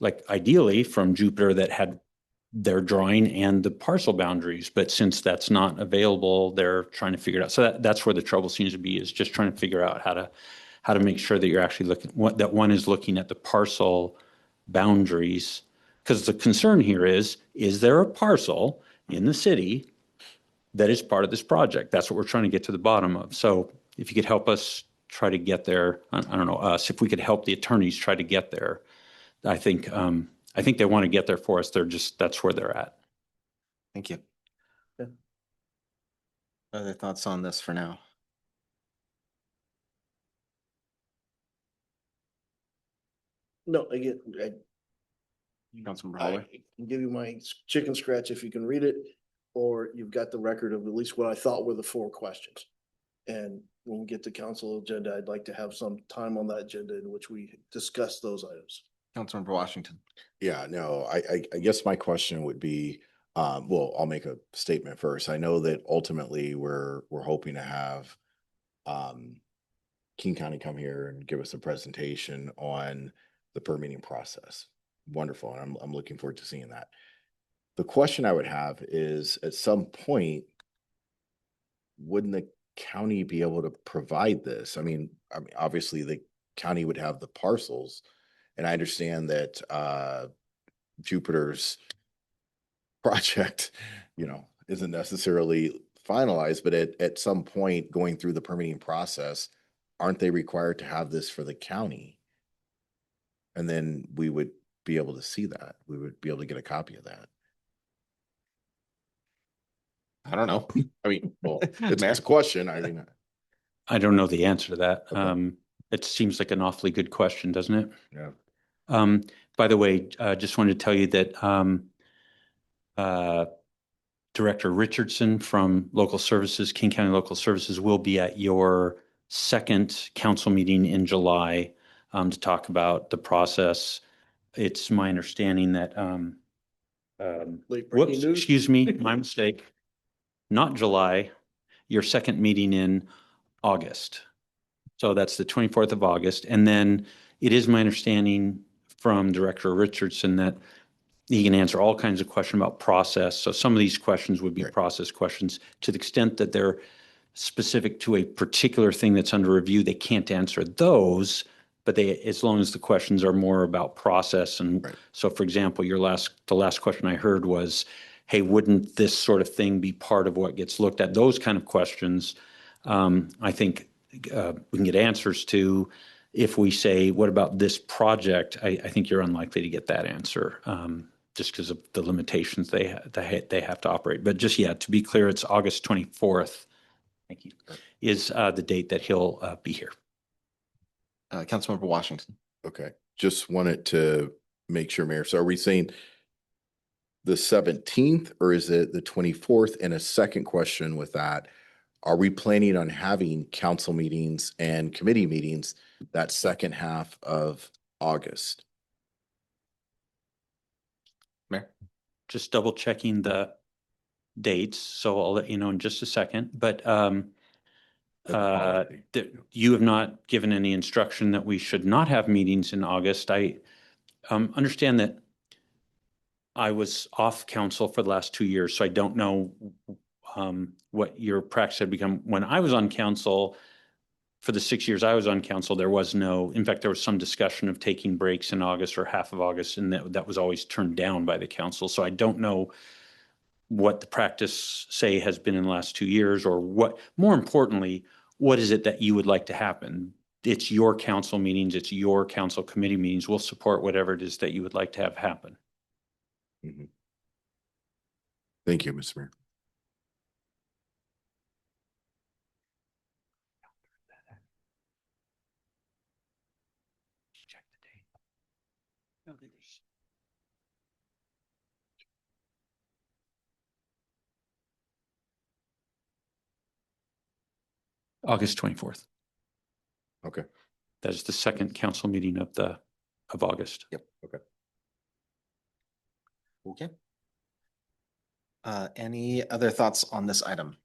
D: like, ideally from Jupiter that had their drawing and the parcel boundaries. But since that's not available, they're trying to figure it out. So that's where the trouble seems to be, is just trying to figure out how to make sure that you're actually that one is looking at the parcel boundaries. Because the concern here is there a parcel in the city that is part of this project? That's what we're trying to get to the bottom of. So if you could help us try to get there, I don't know, if we could help the attorneys try to get there, I think they want to get there for us. That's where they're at.
A: Thank you.
E: Yeah.
A: Other thoughts on this for now?
E: No, again,
A: Councilmember
E: I
A: Holloway?
E: can give you my chicken scratch if you can read it, or you've got the record of at least what I thought were the 4 questions. And when we get to council agenda, I'd like to have some time on that agenda in which we discuss those items.
A: Councilmember Washington?
C: Yeah, no, I guess my question would be, well, I'll make a statement first. I know that ultimately we're hoping to have King County come here and give us a presentation on the permitting process. Wonderful. And I'm looking forward to seeing that. The question I would have is, at some point, wouldn't the county be able to provide this? I mean, obviously the county would have the parcels, and I understand that Jupiter's project, isn't necessarily finalized, but at some point going through the permitting process, aren't they required to have this for the county? And then we would be able to see that. We would be able to get a copy of that.
A: I don't know.
C: I mean, well, it's
A: Mayor?
C: a question. I mean,
D: I don't know the answer to that.
C: Okay.
D: It seems like an awfully good question, doesn't it?
C: yeah.
D: By the way, just wanted to tell you that Director Richardson from Local Services, King County Local Services, will be at your second council meeting in July to talk about the process. It's my understanding that,
E: Late breaking
D: whoops,
E: news.
D: excuse me, my mistake. Not July, your second meeting in August. So that's the 24th of August. And then it is my understanding from Director Richardson that he can answer all kinds of questions about process. So some of these questions would be
C: Right.
D: process questions. To the extent that they're specific to a particular thing that's under review, they can't answer those, but as long as the questions are more about process. And
C: Right.
D: so, for example, the last question I heard was, hey, wouldn't this sort of thing be part of what gets looked at? Those kind of questions, I think we can get answers to. If we say, what about this project? I think you're unlikely to get that answer. Just because of the limitations they have to operate. But just, to be clear, it's August 24th. Thank you. Is the date that he'll be here.
A: Councilmember Washington?
C: Okay. Just wanted to make sure, Mayor. So are we saying the 17th or is it the 24th? And a second question with that, are we planning on having council meetings and committee meetings that second half of August?
A: Mayor?
D: Just double checking the dates, so I'll let you know in just a second. But you have not given any instruction that we should not have meetings in August. I understand that I was off council for the last 2 years, so I don't know what your practice had become. When I was on council, for the 6 years I was on council, there was in fact, there was some discussion of taking breaks in August or half of August, and that was always turned down by the council. So I don't know what the practice, say, has been in the last 2 years, or what, more importantly, what is it that you would like to happen? It's your council meetings, it's your council committee meetings. We'll support whatever it is that you would like to have happen.
C: Mhm. Thank you, Mr. Mayor.
D: Check the date. No, there's- August 24th.
C: Okay.
D: That is the second council meeting of August.
A: Yep.
C: Okay.
A: Okay. Any other thoughts on this item?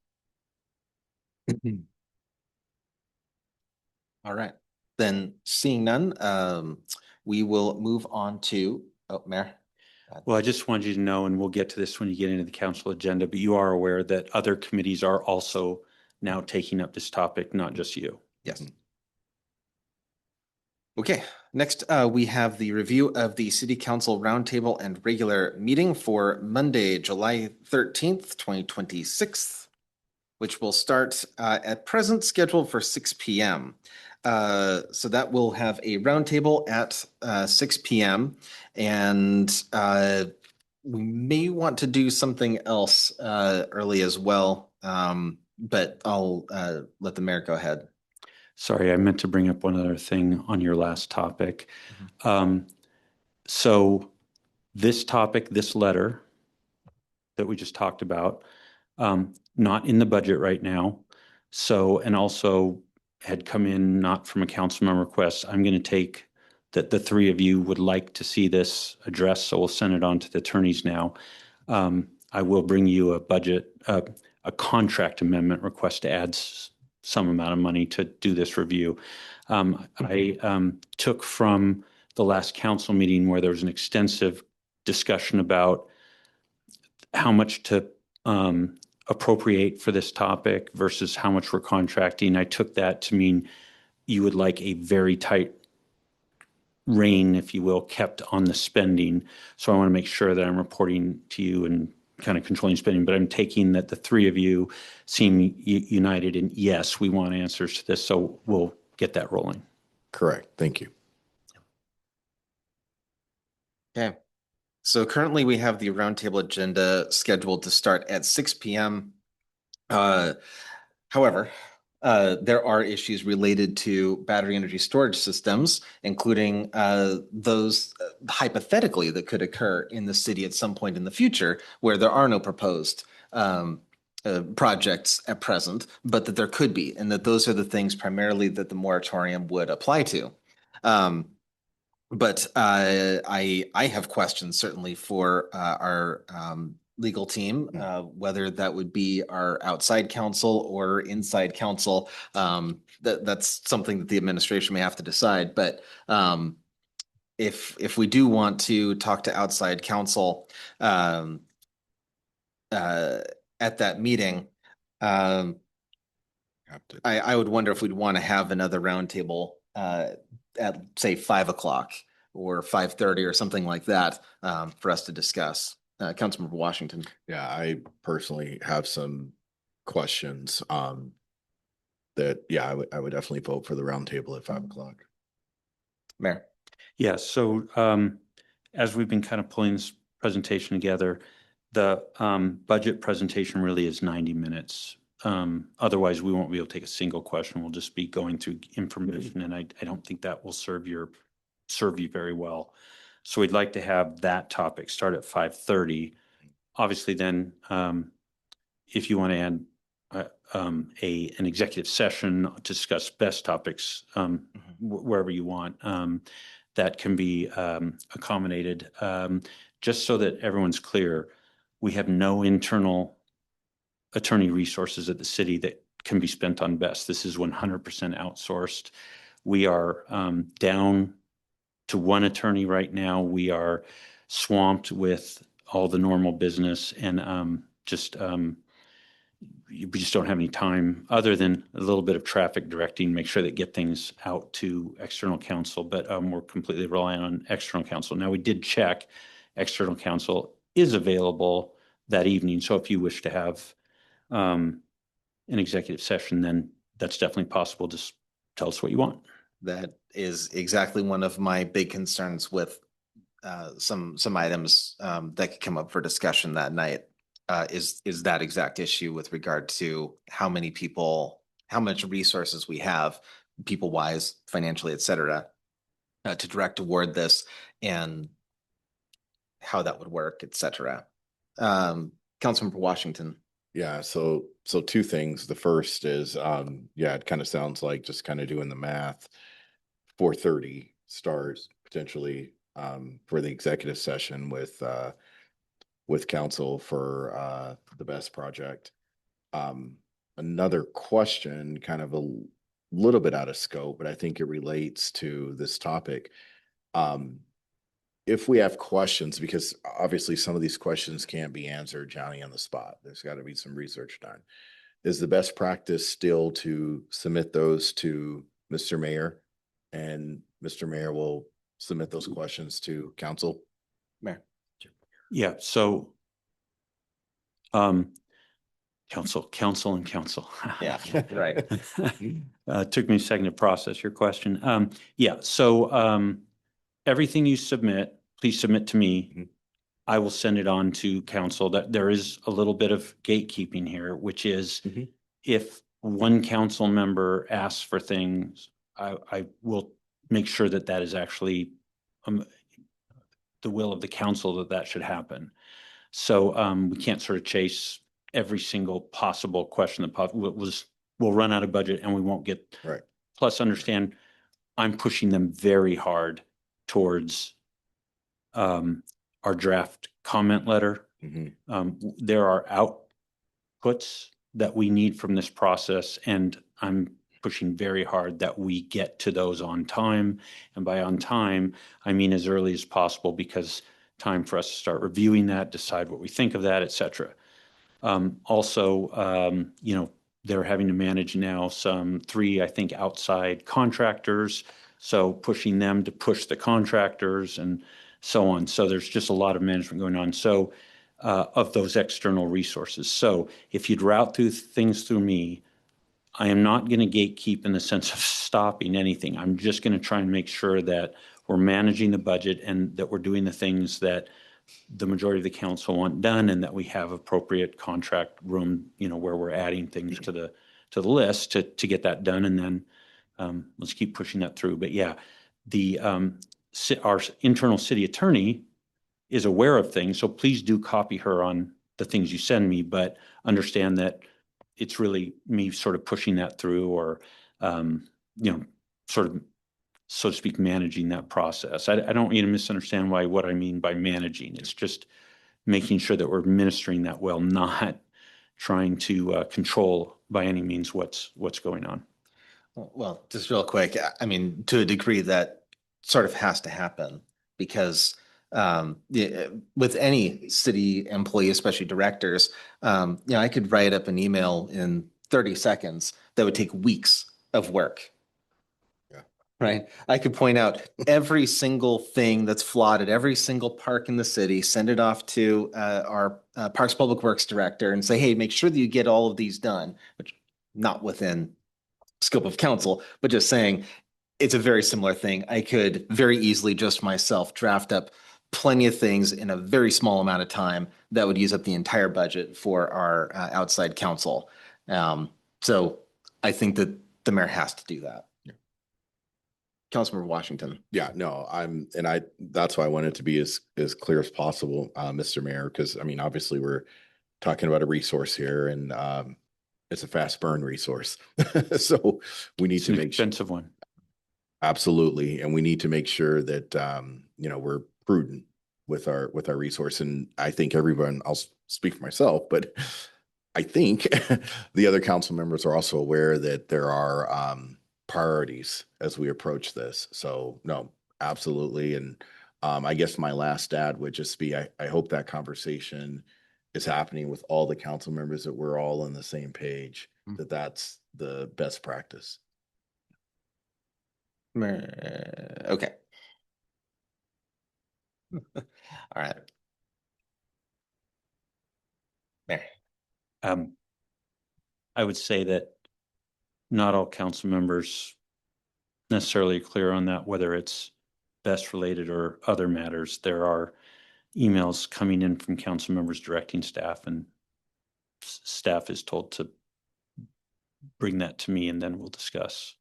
A: All right, then seeing none, we will move on to, Mayor.
D: Well, I just wanted you to know, and we'll get to this when you get into the council agenda, but you are aware that other committees are also now taking up this topic, not just you.
A: Yes. Okay, next, we have the review of the city council roundtable and regular meeting for Monday, July 13th, 2026, which will start at present scheduled for 6 p.m. So that will have a roundtable at 6 p.m. And we may want to do something else early as well. But I'll let the mayor go ahead.
D: Sorry, I meant to bring up one other thing on your last topic. So this topic, this letter that we just talked about, not in the budget right now. So, and also had come in not from a council member request. I'm going to take that the three of you would like to see this addressed, so we'll send it on to the attorneys now. I will bring you a budget, a contract amendment request to add some amount of money to do this review. I took from the last council meeting where there was an extensive discussion about how much to appropriate for this topic versus how much we're contracting. I took that to mean you would like a very tight rein, if you will, kept on the spending. So I want to make sure that I'm reporting to you and kind of controlling spending, but I'm taking that the three of you seem united in, yes, we want answers to this. So we'll get that rolling.
C: Correct. Thank you.
A: Okay. So currently we have the roundtable agenda scheduled to start at 6 p.m. However, there are issues related to battery energy storage systems, including those hypothetically that could occur in the city at some point in the future where there are no proposed projects at present, but that there could be, and that those are the things primarily that the moratorium would apply to. But I have questions certainly for our legal team, whether that would be our outside counsel or inside counsel. That's something that the administration may have to decide. But if we do want to talk to outside counsel at that meeting, I would wonder if we'd want to have another roundtable at say 5 o'clock or 5:30 or something like that for us to discuss. Councilmember Washington.
C: Yeah, I personally have some questions that, yeah, I would definitely vote for the roundtable at 5 o'clock.
A: Mayor.
D: Yeah, so as we've been kind of pulling this presentation together, the budget presentation really is 90 minutes. Otherwise, we won't be able to take a single question. We'll just be going through information, and I don't think that will serve you very well. So we'd like to have that topic start at 5:30. Obviously, then if you want to add an executive session to discuss best topics wherever you want, that can be accommodated. Just so that everyone's clear, we have no internal attorney resources at the city that can be spent on best. This is 100% outsourced. We are down to one attorney right now. We are swamped with all the normal business, and we just don't have any time other than a little bit of traffic directing, make sure that get things out to external counsel, but we're completely reliant on external counsel. Now, we did check, external counsel is available that evening. So if you wish to have an executive session, then that's definitely possible. Just tell us what you want.
A: That is exactly one of my big concerns with some items that could come up for discussion that night. Is that exact issue with regard to how many people, how much resources we have, people wise, financially, et cetera, to direct toward this, and how that would work, et cetera. Councilmember Washington.
C: Yeah, so two things. The first is, yeah, it kind of sounds like just kind of doing the math. 4:30 starts potentially for the executive session with council for the best project. Another question, kind of a little bit out of scope, but I think it relates to this topic. If we have questions, because obviously some of these questions can't be answered, Johnny, on the spot. There's got to be some research done. Is the best practice still to submit those to Mr. Mayor, and Mr. Mayor will submit those questions to council?
A: Mayor.
D: Yeah, so council and council.
A: Yeah, right.
D: Took me a second to process your question. Yeah, so everything you submit, please submit to me. I will send it on to council. That there is a little bit of gatekeeping here, which is
C: Mhm.
D: if one council member asks for things, I will make sure that that is actually the will of the council that that should happen. So we can't sort of chase every single possible question that we'll run out of budget and we won't get.
C: Right.
D: Plus understand, I'm pushing them very hard towards our draft comment letter.
C: Mhm.
D: There are outputs that we need from this process, and I'm pushing very hard that we get to those on time. And by on time, I mean as early as possible, because time for us to start reviewing that, decide what we think of that, et cetera. Also, they're having to manage now some 3, I think, outside contractors. So pushing them to push the contractors and so on. So there's just a lot of management going on. So of those external resources. So if you'd route things through me, I am not going to gatekeep in the sense of stopping anything. I'm just going to try and make sure that we're managing the budget and that we're doing the things that the majority of the council want done, and that we have appropriate contract room, where we're adding things to the list to get that done. And then let's keep pushing that through. But yeah, our internal city attorney is aware of things. So please do copy her on the things you send me, but understand that it's really me sort of pushing that through, or, sort of, so to speak, managing that process. I don't want you to misunderstand what I mean by managing. It's just making sure that we're administering that well, not trying to control by any means what's going on.
A: Well, just real quick, I mean, to a degree that sort of has to happen because with any city employee, especially directors, I could write up an email in 30 seconds that would take weeks of work.
C: Yeah.
A: Right. I could point out every single thing that's flawed at every single park in the city, send it off to our Parks Public Works director and say, hey, make sure that you get all of these done, which not within scope of council, but just saying it's a very similar thing. I could very easily just myself draft up plenty of things in a very small amount of time that would use up the entire budget for our outside counsel. So I think that the mayor has to do that.
C: Yeah.
A: Councilmember Washington.
C: Yeah, no, that's why I wanted to be as clear as possible, Mr. Mayor, because I mean, obviously we're talking about a resource here, and it's a fast burn resource. So we need
D: It's
C: to
D: an
C: make sure.
D: expensive one.
C: Absolutely. And we need to make sure that, we're prudent with our resource. And I think everyone, I'll speak for myself, but I think the other council members are also aware that there are priorities as we approach this. So no, absolutely. And I guess my last add would just be, I hope that conversation is happening with all the council members, that we're all on the same page, that that's the best practice.
A: Okay. All right. Mayor.
D: I would say that not all council members necessarily are clear on that, whether it's best related or other matters. There are emails coming in from council members directing staff, and staff is told to bring that to me, and then we'll discuss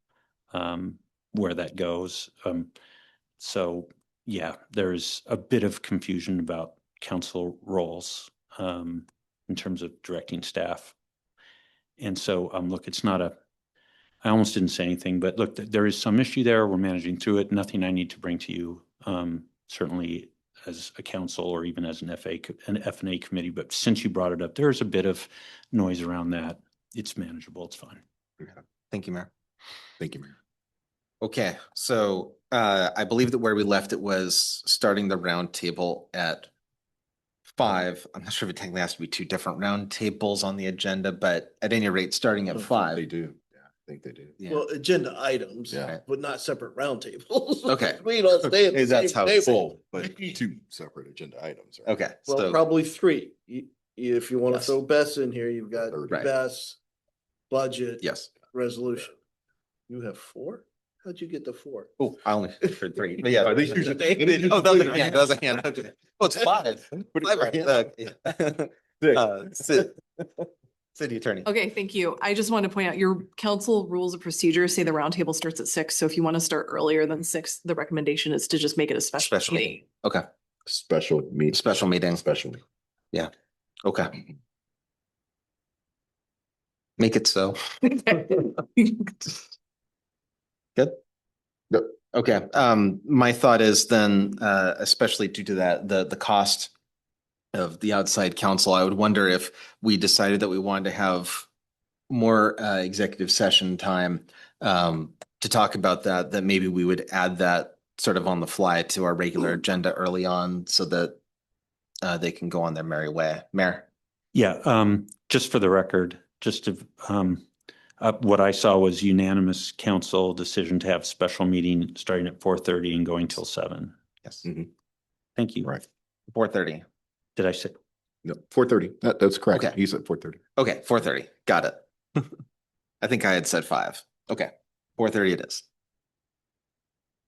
D: where that goes. So yeah, there's a bit of confusion about council roles in terms of directing staff. And so, look, it's not I almost didn't say anything, but look, there is some issue there. We're managing through it. Nothing I need to bring to you, certainly as a council or even as an F&A committee. But since you brought it up, there's a bit of noise around that. It's manageable. It's fine.
A: Thank you, Mayor.
C: Thank you, Mayor.
A: Okay, so I believe that where we left it was starting the round table at 5. I'm not sure if it technically has to be 2 different round tables on the agenda, but at any rate, starting at 5.
C: They do. Yeah, I think they do.
A: Yeah.
E: Well, agenda items,
C: Yeah.
E: but not separate roundtables.
A: Okay.
E: We don't stay at the
A: That's
E: same
A: how it's
E: table.
C: But 2 separate agenda items. Right?
A: Okay,
E: Well,
A: so
E: probably 3. If you want to
A: Yes.
E: throw Bess in here, you've got
C: Third.
A: Right.
E: Bess, budget,
A: yes.
E: resolution. You have 4? How'd you get the 4?
A: Oh, I only heard 3, but yeah.
C: I think you should-
A: Oh, that was a hand, that was a hand. Okay. Oh, it's 5. City attorney.
F: Okay, thank you. I just want to point out your council rules of procedure say the roundtable starts at 6. So if you want to start earlier than 6, the recommendation is to just make it a special
A: Special
F: meeting.
A: meeting. Okay,
C: Special meeting.
A: special meeting.
C: Special.
A: Okay. Make it so. Good?
C: Yep.
A: Okay, my thought is then, especially due to that, the cost of the outside counsel, I would wonder if we decided that we wanted to have more, executive session time, to talk about that, that maybe we would add that sort of on the fly to our regular agenda early on so that, they can go on their merry way. Mayor?
D: Yeah, just for the record, just to, what I saw was unanimous council decision to have special meeting starting at 4:30 and going till 7.
A: Yes.
C: Mhm.
D: Thank you.
C: Right.
A: 4:30.
D: Did I say?
C: No, 4:30. That's correct.
A: Okay.
C: He's at 4:30.
A: Okay, 4:30. Got it. I think I had said 5. Okay, 4:30 it is.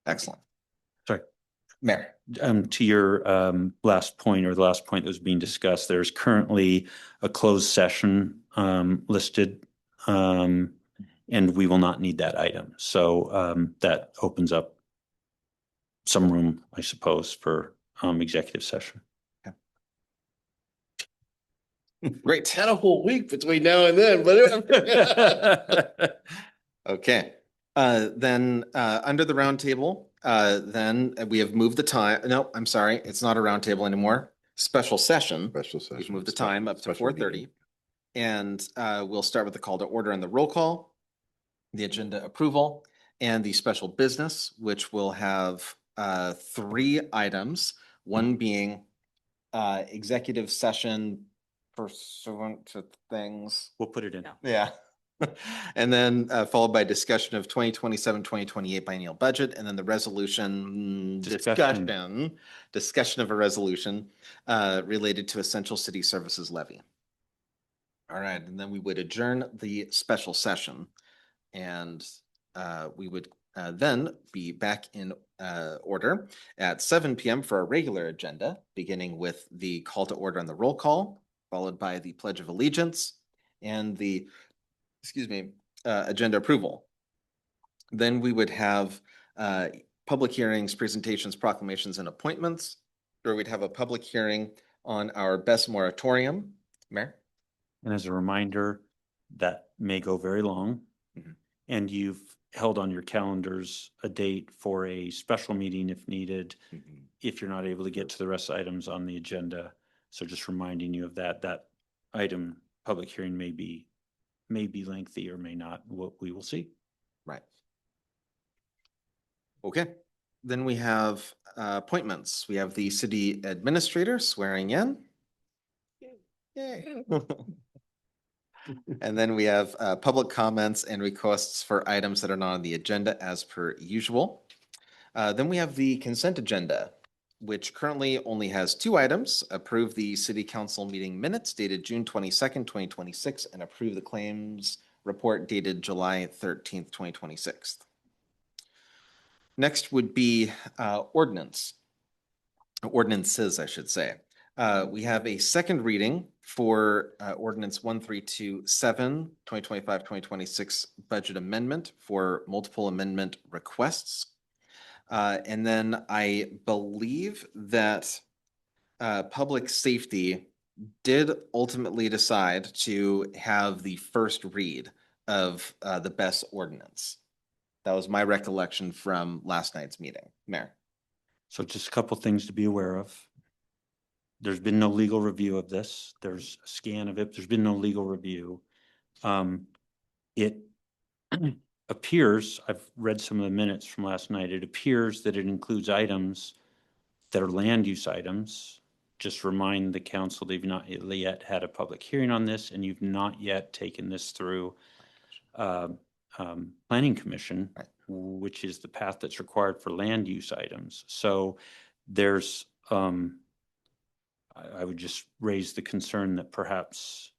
A: Excellent.
D: Sorry.
A: Mayor?
D: To your last point, or the last point that was being discussed, there's currently a closed session listed, and we will not need that item. So that opens up some room, I suppose, for executive session.
A: Great.
E: Had a whole week between now and then, but.
A: Okay, then, under the round table, then we have moved the time. No, I'm sorry, it's not a round table anymore. Special session.
C: Special session.
A: We've moved the time up to
C: Special meeting.
A: 4:30. And, we'll start with the call to order and the roll call, the agenda approval, and the special business, which will have, 3 items. One being, executive session pursuant to things.
D: We'll put it in.
F: No.
A: Yeah. And then, followed by discussion of 2027-2028 biennial budget, and then the resolution, discussion of a resolution, related to essential city services levy. All right, and then we would adjourn the special session. And, we would, then be back in, order at 7 p.m. for our regular agenda, beginning with the call to order and the roll call, followed by the Pledge of Allegiance and the, agenda approval. Then we would have, public hearings, presentations, proclamations, and appointments, or we'd have a public hearing on our best moratorium. Mayor?
D: And as a reminder, that may go very long.
A: Mhm.
D: And you've held on your calendars a date for a special meeting if needed,
C: Mhm.
D: if you're not able to get to the rest of the items on the agenda. So just reminding you of that, that item, public hearing may be lengthy or may not, what we will see.
A: Right. Okay, then we have, appointments. We have the city administrator swearing in. Yay. And then we have, public comments and requests for items that are not on the agenda as per usual. Then we have the consent agenda, which currently only has 2 items: approve the city council meeting minutes dated June 22nd, 2026, and approve the claims report dated July 13th, 2026. Next would be, ordinances, I should say. We have a second reading for, ordinance 1327, 2025-2026 budget amendment for multiple amendment requests. And then I believe that, public safety did ultimately decide to have the first read of, the best ordinance. That was my recollection from last night's meeting. Mayor?
D: So just a couple things to be aware of. There's been no legal review of this. There's a scan of it. There's been no legal review. It appears, I've read some of the minutes from last night, it appears that it includes items that are land use items. Just remind the council they've not yet had a public hearing on this, and you've not yet taken this through planning commission,
A: Right.
D: which is the path that's required for land use items. So there's, I would just raise the concern that perhaps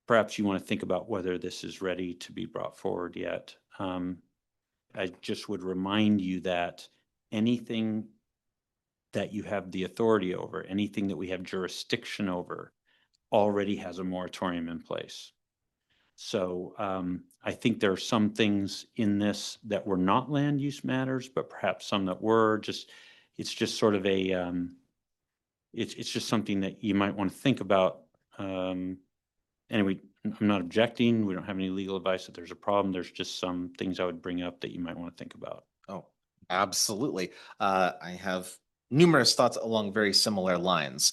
D: perhaps you want to think about whether this is ready to be brought forward yet. I just would remind you that anything that you have the authority over, anything that we have jurisdiction over, already has a moratorium in place. So I think there are some things in this that were not land use matters, but perhaps some that were. It's just sort of a, it's just something that you might want to think about. Anyway, I'm not objecting. We don't have any legal advice that there's a problem. There's just some things I would bring up that you might want to think about.
A: Oh, absolutely. I have numerous thoughts along very similar lines.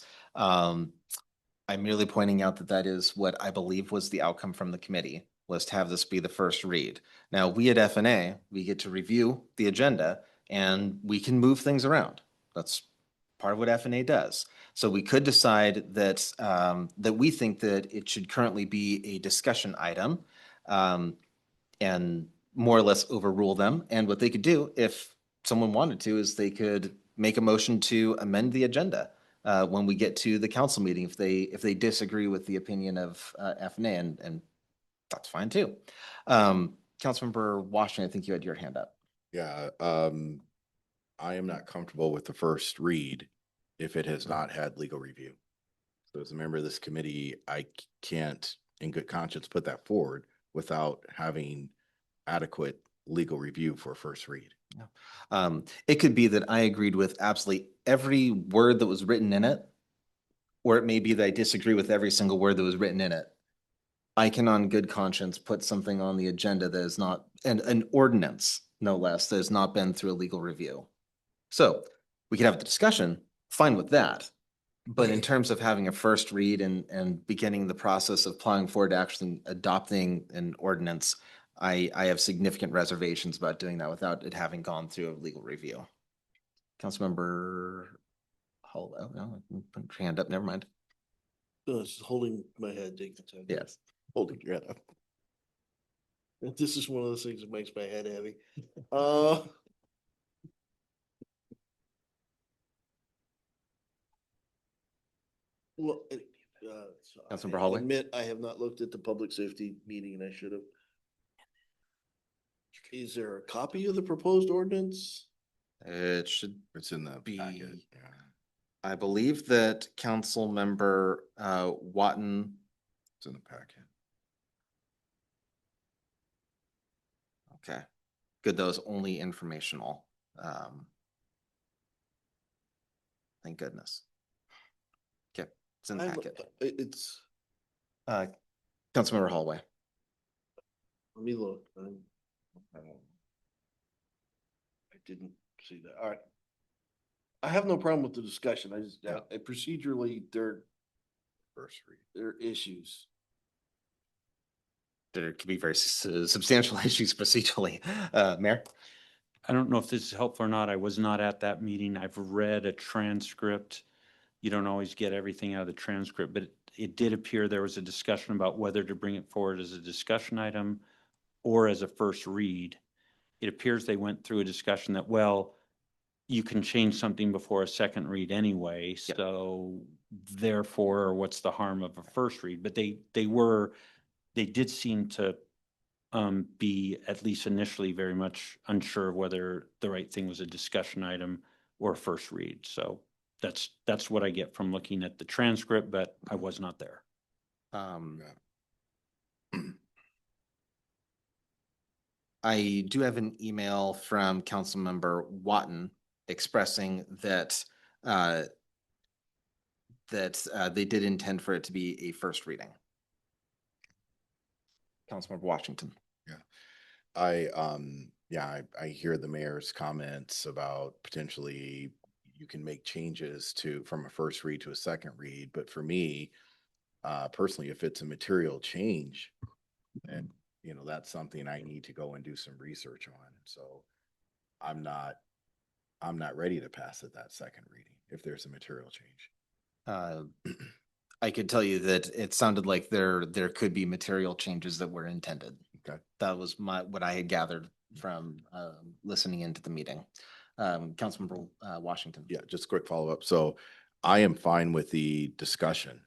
A: I'm merely pointing out that that is what I believe was the outcome from the committee, was to have this be the first read. Now, we at FNA, we get to review the agenda and we can move things around. That's part of what FNA does. So we could decide that that we think that it should currently be a discussion item, and more or less overrule them. And what they could do, if someone wanted to, is they could make a motion to amend the agenda when we get to the council meeting, if they disagree with the opinion of FNA, and that's fine too. Councilmember Washington, I think you had your hand up.
C: Yeah, I am not comfortable with the first read if it has not had legal review. So as a member of this committee, I can't in good conscience put that forward without having adequate legal review for first read.
A: It could be that I agreed with absolutely every word that was written in it, or it may be that I disagree with every single word that was written in it. I can on good conscience put something on the agenda that is not, and an ordinance, no less, that has not been through a legal review. So we could have the discussion, fine with that. But in terms of having a first read and beginning the process of plowing forward to actually adopting an ordinance, I have significant reservations about doing that without it having gone through a legal review. Councilmember Hull, oh, no, put your hand up, never mind.
E: It's holding my head, take the time.
A: Yes.
C: Holding your head up.
E: This is one of those things that makes my head heavy. Well, so
A: Councilmember
E: I
A: Hallway?
E: admit I have not looked at the public safety meeting and I should have. Is there a copy of the proposed ordinance?
A: It should,
C: It's in the
A: Be-
C: packet. Yeah.
A: I believe that Councilmember Watton,
C: It's in the packet.
A: okay, good, that was only informational. Thank goodness. Okay, it's in the packet.
E: It's,
A: Councilmember Hallway.
E: let me look. I didn't see that. All right. I have no problem with the discussion. I just, procedurally, there
C: First read.
E: are issues.
A: There could be very substantial issues procedurally. Mayor?
D: I don't know if this is helpful or not. I was not at that meeting. I've read a transcript. You don't always get everything out of the transcript, but it did appear there was a discussion about whether to bring it forward as a discussion item or as a first read. It appears they went through a discussion that, well, you can change something before a second read anyway,
A: Yep.
D: so therefore, what's the harm of a first read? But they did seem to be, at least initially, very much unsure of whether the right thing was a discussion item or a first read. So that's what I get from looking at the transcript, but I was not there.
A: I do have an email from Councilmember Watton expressing that they did intend for it to be a first reading. Councilmember Washington.
C: I hear the mayor's comments about potentially you can make changes from a first read to a second read, but for me, personally, if it's a material change, and that's something I need to go and do some research on. So I'm not ready to pass it that second reading if there's a material change.
A: I could tell you that it sounded like there could be material changes that were intended.
C: Okay.
A: That was what I had gathered from listening into the meeting. Councilmember Washington.
C: Yeah, just a quick follow-up. So I am fine with the discussion.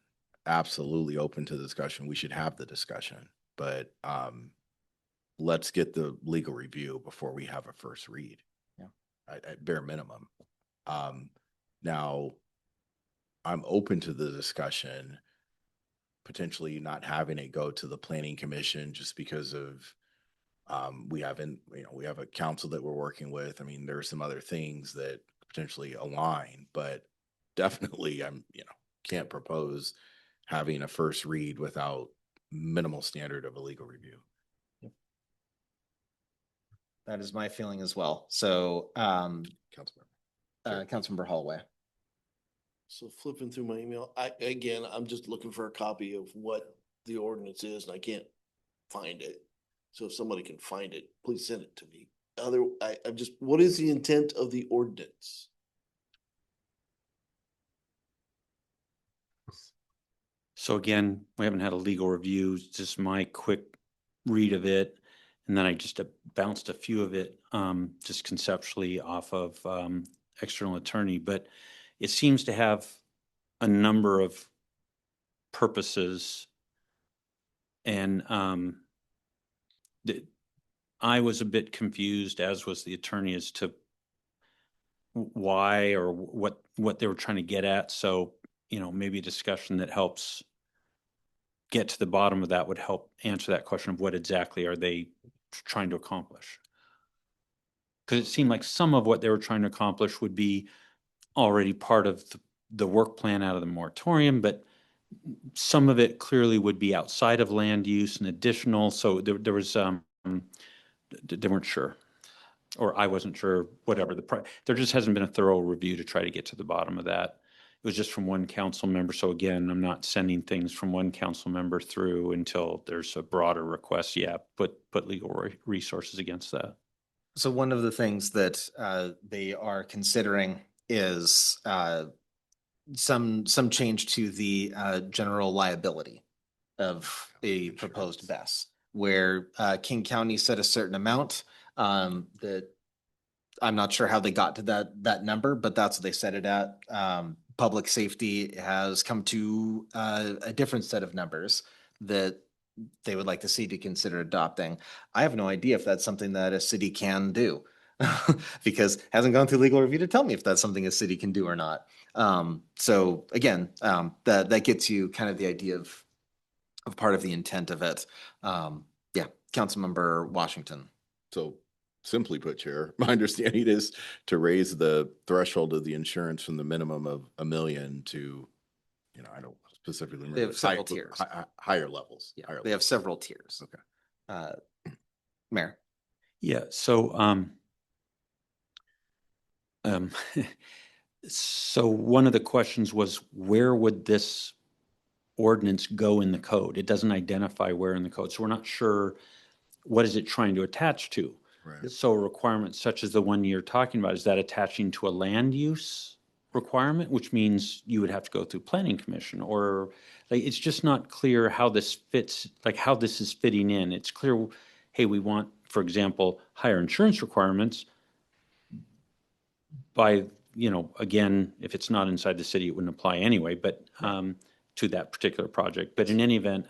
C: absolutely open to discussion. We should have the discussion, but let's get the legal review before we have a first read.
A: Yeah.
C: At bare minimum. Now, I'm open to the discussion, potentially not having it go to the planning commission just because of we haven't, we have a council that we're working with. I mean, there are some other things that potentially align, but definitely can't propose having a first read without minimal standard of a legal review.
A: That is my feeling as well. So,
C: Councilmember.
A: Councilmember Holloway.
E: So flipping through my email, I'm just looking for a copy of what the ordinance is and I can't find it. So if somebody can find it, please send it to me. What is the intent of the ordinance?
D: So again, we haven't had a legal review, just my quick read of it. And then I just bounced a few of it, just conceptually off of external attorney, but it seems to have a number of purposes. And I was a bit confused, as was the attorney, as to why or what they were trying to get at. So, maybe a discussion that helps get to the bottom of that would help answer that question of what exactly are they trying to accomplish. Because it seemed like some of what they were trying to accomplish would be already part of the work plan out of the moratorium, but some of it clearly would be outside of land use and additional. So there was, they weren't sure, or I wasn't sure, whatever. There just hasn't been a thorough review to try to get to the bottom of that. It was just from one council member. So again, I'm not sending things from one council member through until there's a broader request. Yeah, put legal resources against that.
A: So one of the things that they are considering is some change to the general liability of a proposed BES, where King County set a certain amount that I'm not sure how they got to that number, but that's what they set it at. Public safety has come to a different set of numbers that they would like the city to consider adopting. I have no idea if that's something that a city can do because it hasn't gone through legal review to tell me if that's something a city can do or not. So again, that gets you kind of the idea of part of the intent of it. Yeah, Councilmember Washington.
C: So simply put, Chair, my understanding is to raise the threshold of the insurance from the minimum of $1 million to, I don't specifically remember.
A: They have several tiers.
C: Higher levels.
A: Yeah,
C: higher
A: they have
C: levels.
A: several tiers.
C: Okay.
A: Mayor.
D: Yeah. So, so one of the questions was, where would this ordinance go in the code? It doesn't identify where in the code. So we're not sure what is it trying to attach to.
C: Right.
D: So a requirement such as the one you're talking about, is that attaching to a land use requirement, which means you would have to go through planning commission, or like, it's just not clear how this fits, like how this is fitting in. It's clear, hey, we want, for example, higher insurance requirements by, again, if it's not inside the city, it wouldn't apply anyway, but to that particular project. But in any event,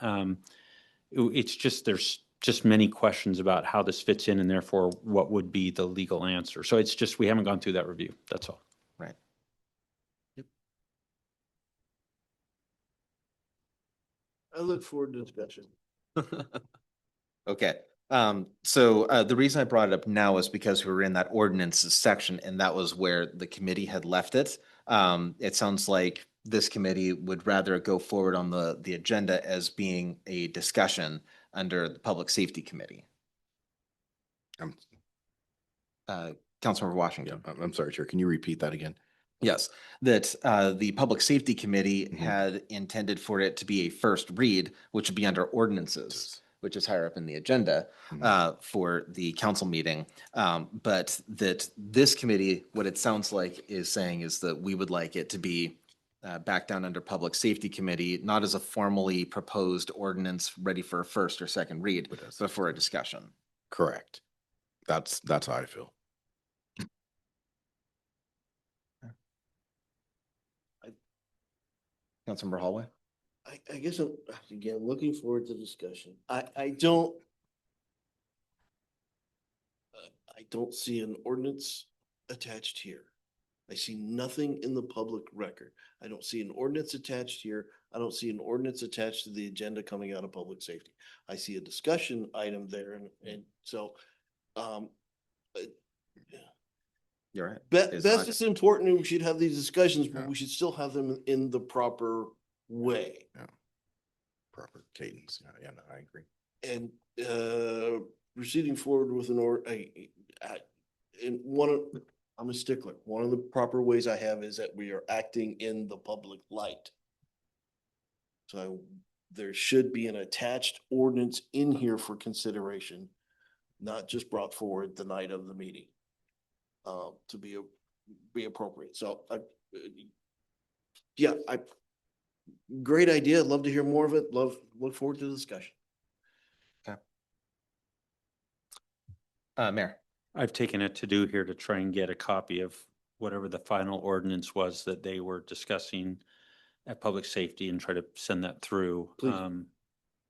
D: it's just, there's just many questions about how this fits in and therefore what would be the legal answer. So it's just, we haven't gone through that review. That's all.
A: Right. Yep.
E: I look forward to discussion.
A: Okay. So the reason I brought it up now is because we were in that ordinances section and that was where the committee had left it. It sounds like this committee would rather go forward on the agenda as being a discussion under the Public Safety Committee. Councilmember Washington.
C: Yeah, I'm sorry, Chair. Can you repeat that again?
A: Yes, that the Public Safety Committee had intended for it to be a first read, which would be under ordinances, which is higher up in the agenda for the council meeting. But that this committee, what it sounds like is saying is that we would like it to be back down under Public Safety Committee, not as a formally proposed ordinance ready for a first or second read, but for a discussion.
C: Correct. That's how I feel.
A: Councilmember Hallway?
E: I guess I'm, again, looking forward to discussion. I don't see an ordinance attached here. I see nothing in the public record. I don't see an ordinance attached here. I don't see an ordinance attached to the agenda coming out of public safety. I see a discussion item there and so, um,
A: You're right.
E: Best
A: It's not-
E: is important, and we should have these discussions, but
C: Yeah.
E: we should still have them in the proper way.
C: Proper cadence. Yeah, no, I agree.
E: And proceeding forward with an and one of, I'm a stickler. One of the proper ways I have is that we are acting in the public light. So there should be an attached ordinance in here for consideration, not just brought forward the night of the meeting. To be appropriate. So yeah, great idea. Love to hear more of it. Look forward to the discussion.
A: Mayor.
D: I've taken it to do here to try and get a copy of whatever the final ordinance was that they were discussing at public safety and try to send that through.
E: Please.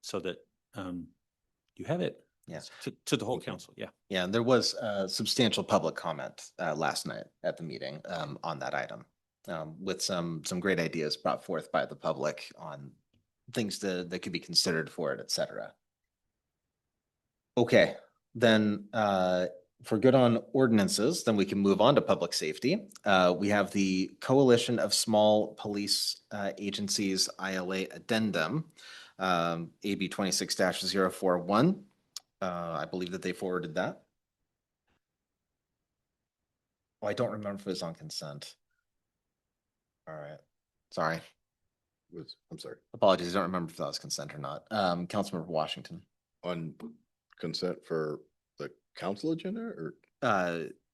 D: So that you have it.
A: Yeah.
D: To the whole council, yeah.
A: Yeah, and there was substantial public comment last night at the meeting on that item. With some great ideas brought forth by the public on things that could be considered for it, et cetera. Okay, then for good on ordinances, then we can move on to public safety. We have the Coalition of Small Police Agencies ILA Addendum, AB 26-041. I believe that they forwarded that. Oh, I don't remember if it was on consent. All right, sorry.
C: I'm sorry,
A: Apologies, I don't remember if that was consent or not. Councilmember Washington.
C: on consent for the council agenda or?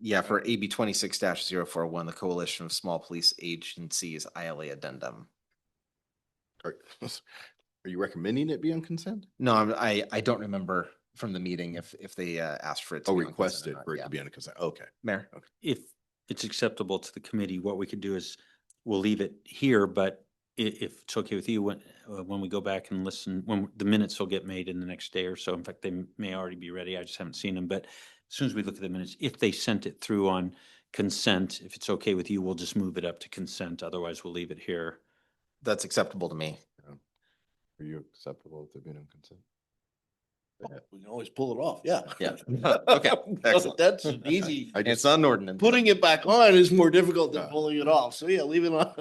A: Yeah, for AB 26-041, the Coalition of Small Police Agencies ILA Addendum.
C: Are are you recommending it be on consent?
A: No, I don't remember from the meeting if they asked for it to
C: Oh,
A: be on consent or
C: requested
A: not.
C: for it
A: Yeah.
C: to be on consent. Okay.
A: Mayor.
D: If it's acceptable to the committee, what we could do is we'll leave it here, but if it's okay with you, when we go back and listen, when the minutes will get made in the next day or so. In fact, they may already be ready. I just haven't seen them. But as soon as we look at the minutes, if they sent it through on consent, if it's okay with you, we'll just move it up to consent. Otherwise, we'll leave it here.
A: That's acceptable to me.
C: Are you acceptable with it being on consent?
E: We can always pull it off. Yeah.
A: Yeah. Okay, excellent.
E: That's easy.
A: It's on ordinance.
E: Putting it back on is more difficult than
C: Yeah.
E: pulling it off. So yeah, leave it on.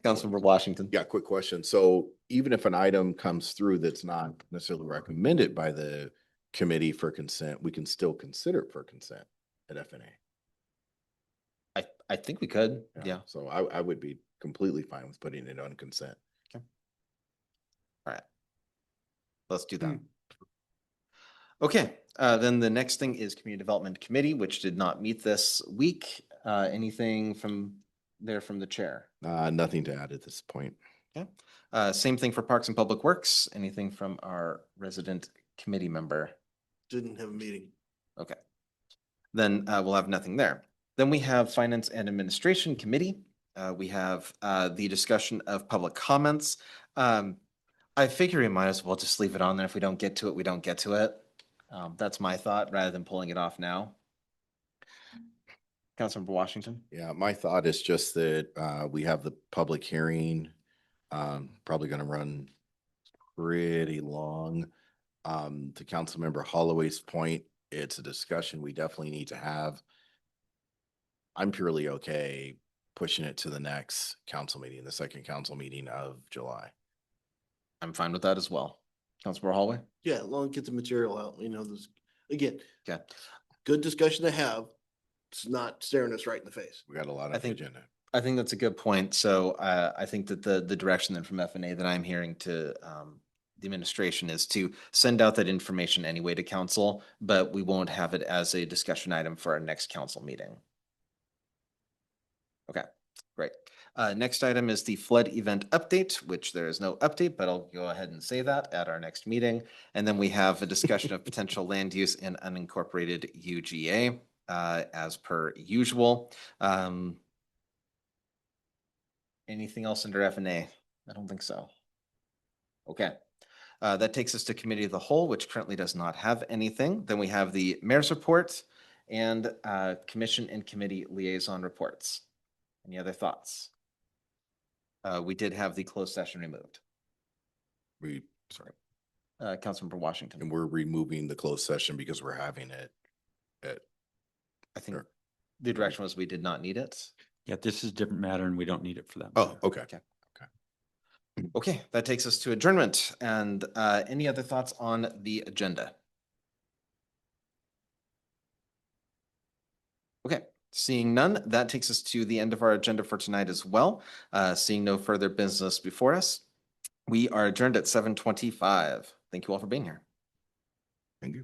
A: Councilmember Washington.
C: Yeah, quick question. So even if an item comes through that's not necessarily recommended by the committee for consent, we can still consider it for consent at FNA.
A: I think we could. Yeah.
C: So I would be completely fine with putting it on consent.
A: All right. Let's do that. Okay, then the next thing is Community Development Committee, which did not meet this week. Anything from the chair?
C: Nothing to add at this point.
A: Okay. Same thing for Parks and Public Works. Anything from our resident committee member?
E: Didn't have a meeting.
A: Okay. Then we'll have nothing there. Then we have Finance and Administration Committee. We have the discussion of public comments. I figure we might as well just leave it on there. If we don't get to it, we don't get to it. That's my thought, rather than pulling it off now. Councilmember Washington?
C: Yeah, my thought is just that we have the public hearing, probably gonna run pretty long. To Councilmember Holloway's point, it's a discussion we definitely need to have. I'm purely okay pushing it to the next council meeting, the second council meeting of July.
A: I'm fine with that as well. Councilmember Hallway?
E: Yeah, long get the material out, this, again,
A: Okay.
E: good discussion to have. It's not staring us right in the face.
C: We got a lot
A: I
C: on the
A: think-
C: agenda.
A: I think that's a good point. So I think that the direction then from FNA that I'm hearing to the administration is to send out that information anyway to council, but we won't have it as a discussion item for our next council meeting. Okay, great. Next item is the flood event update, which there is no update, but I'll go ahead and say that at our next meeting. And then we have a discussion of potential land use in unincorporated UGA as per usual. Anything else under FNA? I don't think so. Okay. That takes us to Committee of the Whole, which currently does not have anything. Then we have the Mayor's Report and Commission and Committee Liaison Reports. Any other thoughts? We did have the closed session removed.
C: Sorry,
A: Councilmember Washington.
C: and we're removing the closed session because we're having it at,
A: I think
C: Sure.
A: the direction was we did not need it.
D: Yeah, this is a different matter and we don't need it for that.
C: oh,
D: matter.
C: okay.
A: Okay. Okay, that takes us to adjournment. And any other thoughts on the agenda? Okay, seeing none, that takes us to the end of our agenda for tonight as well. Seeing no further business before us, we are adjourned at 7:25. Thank you all for being here.
C: Thank you.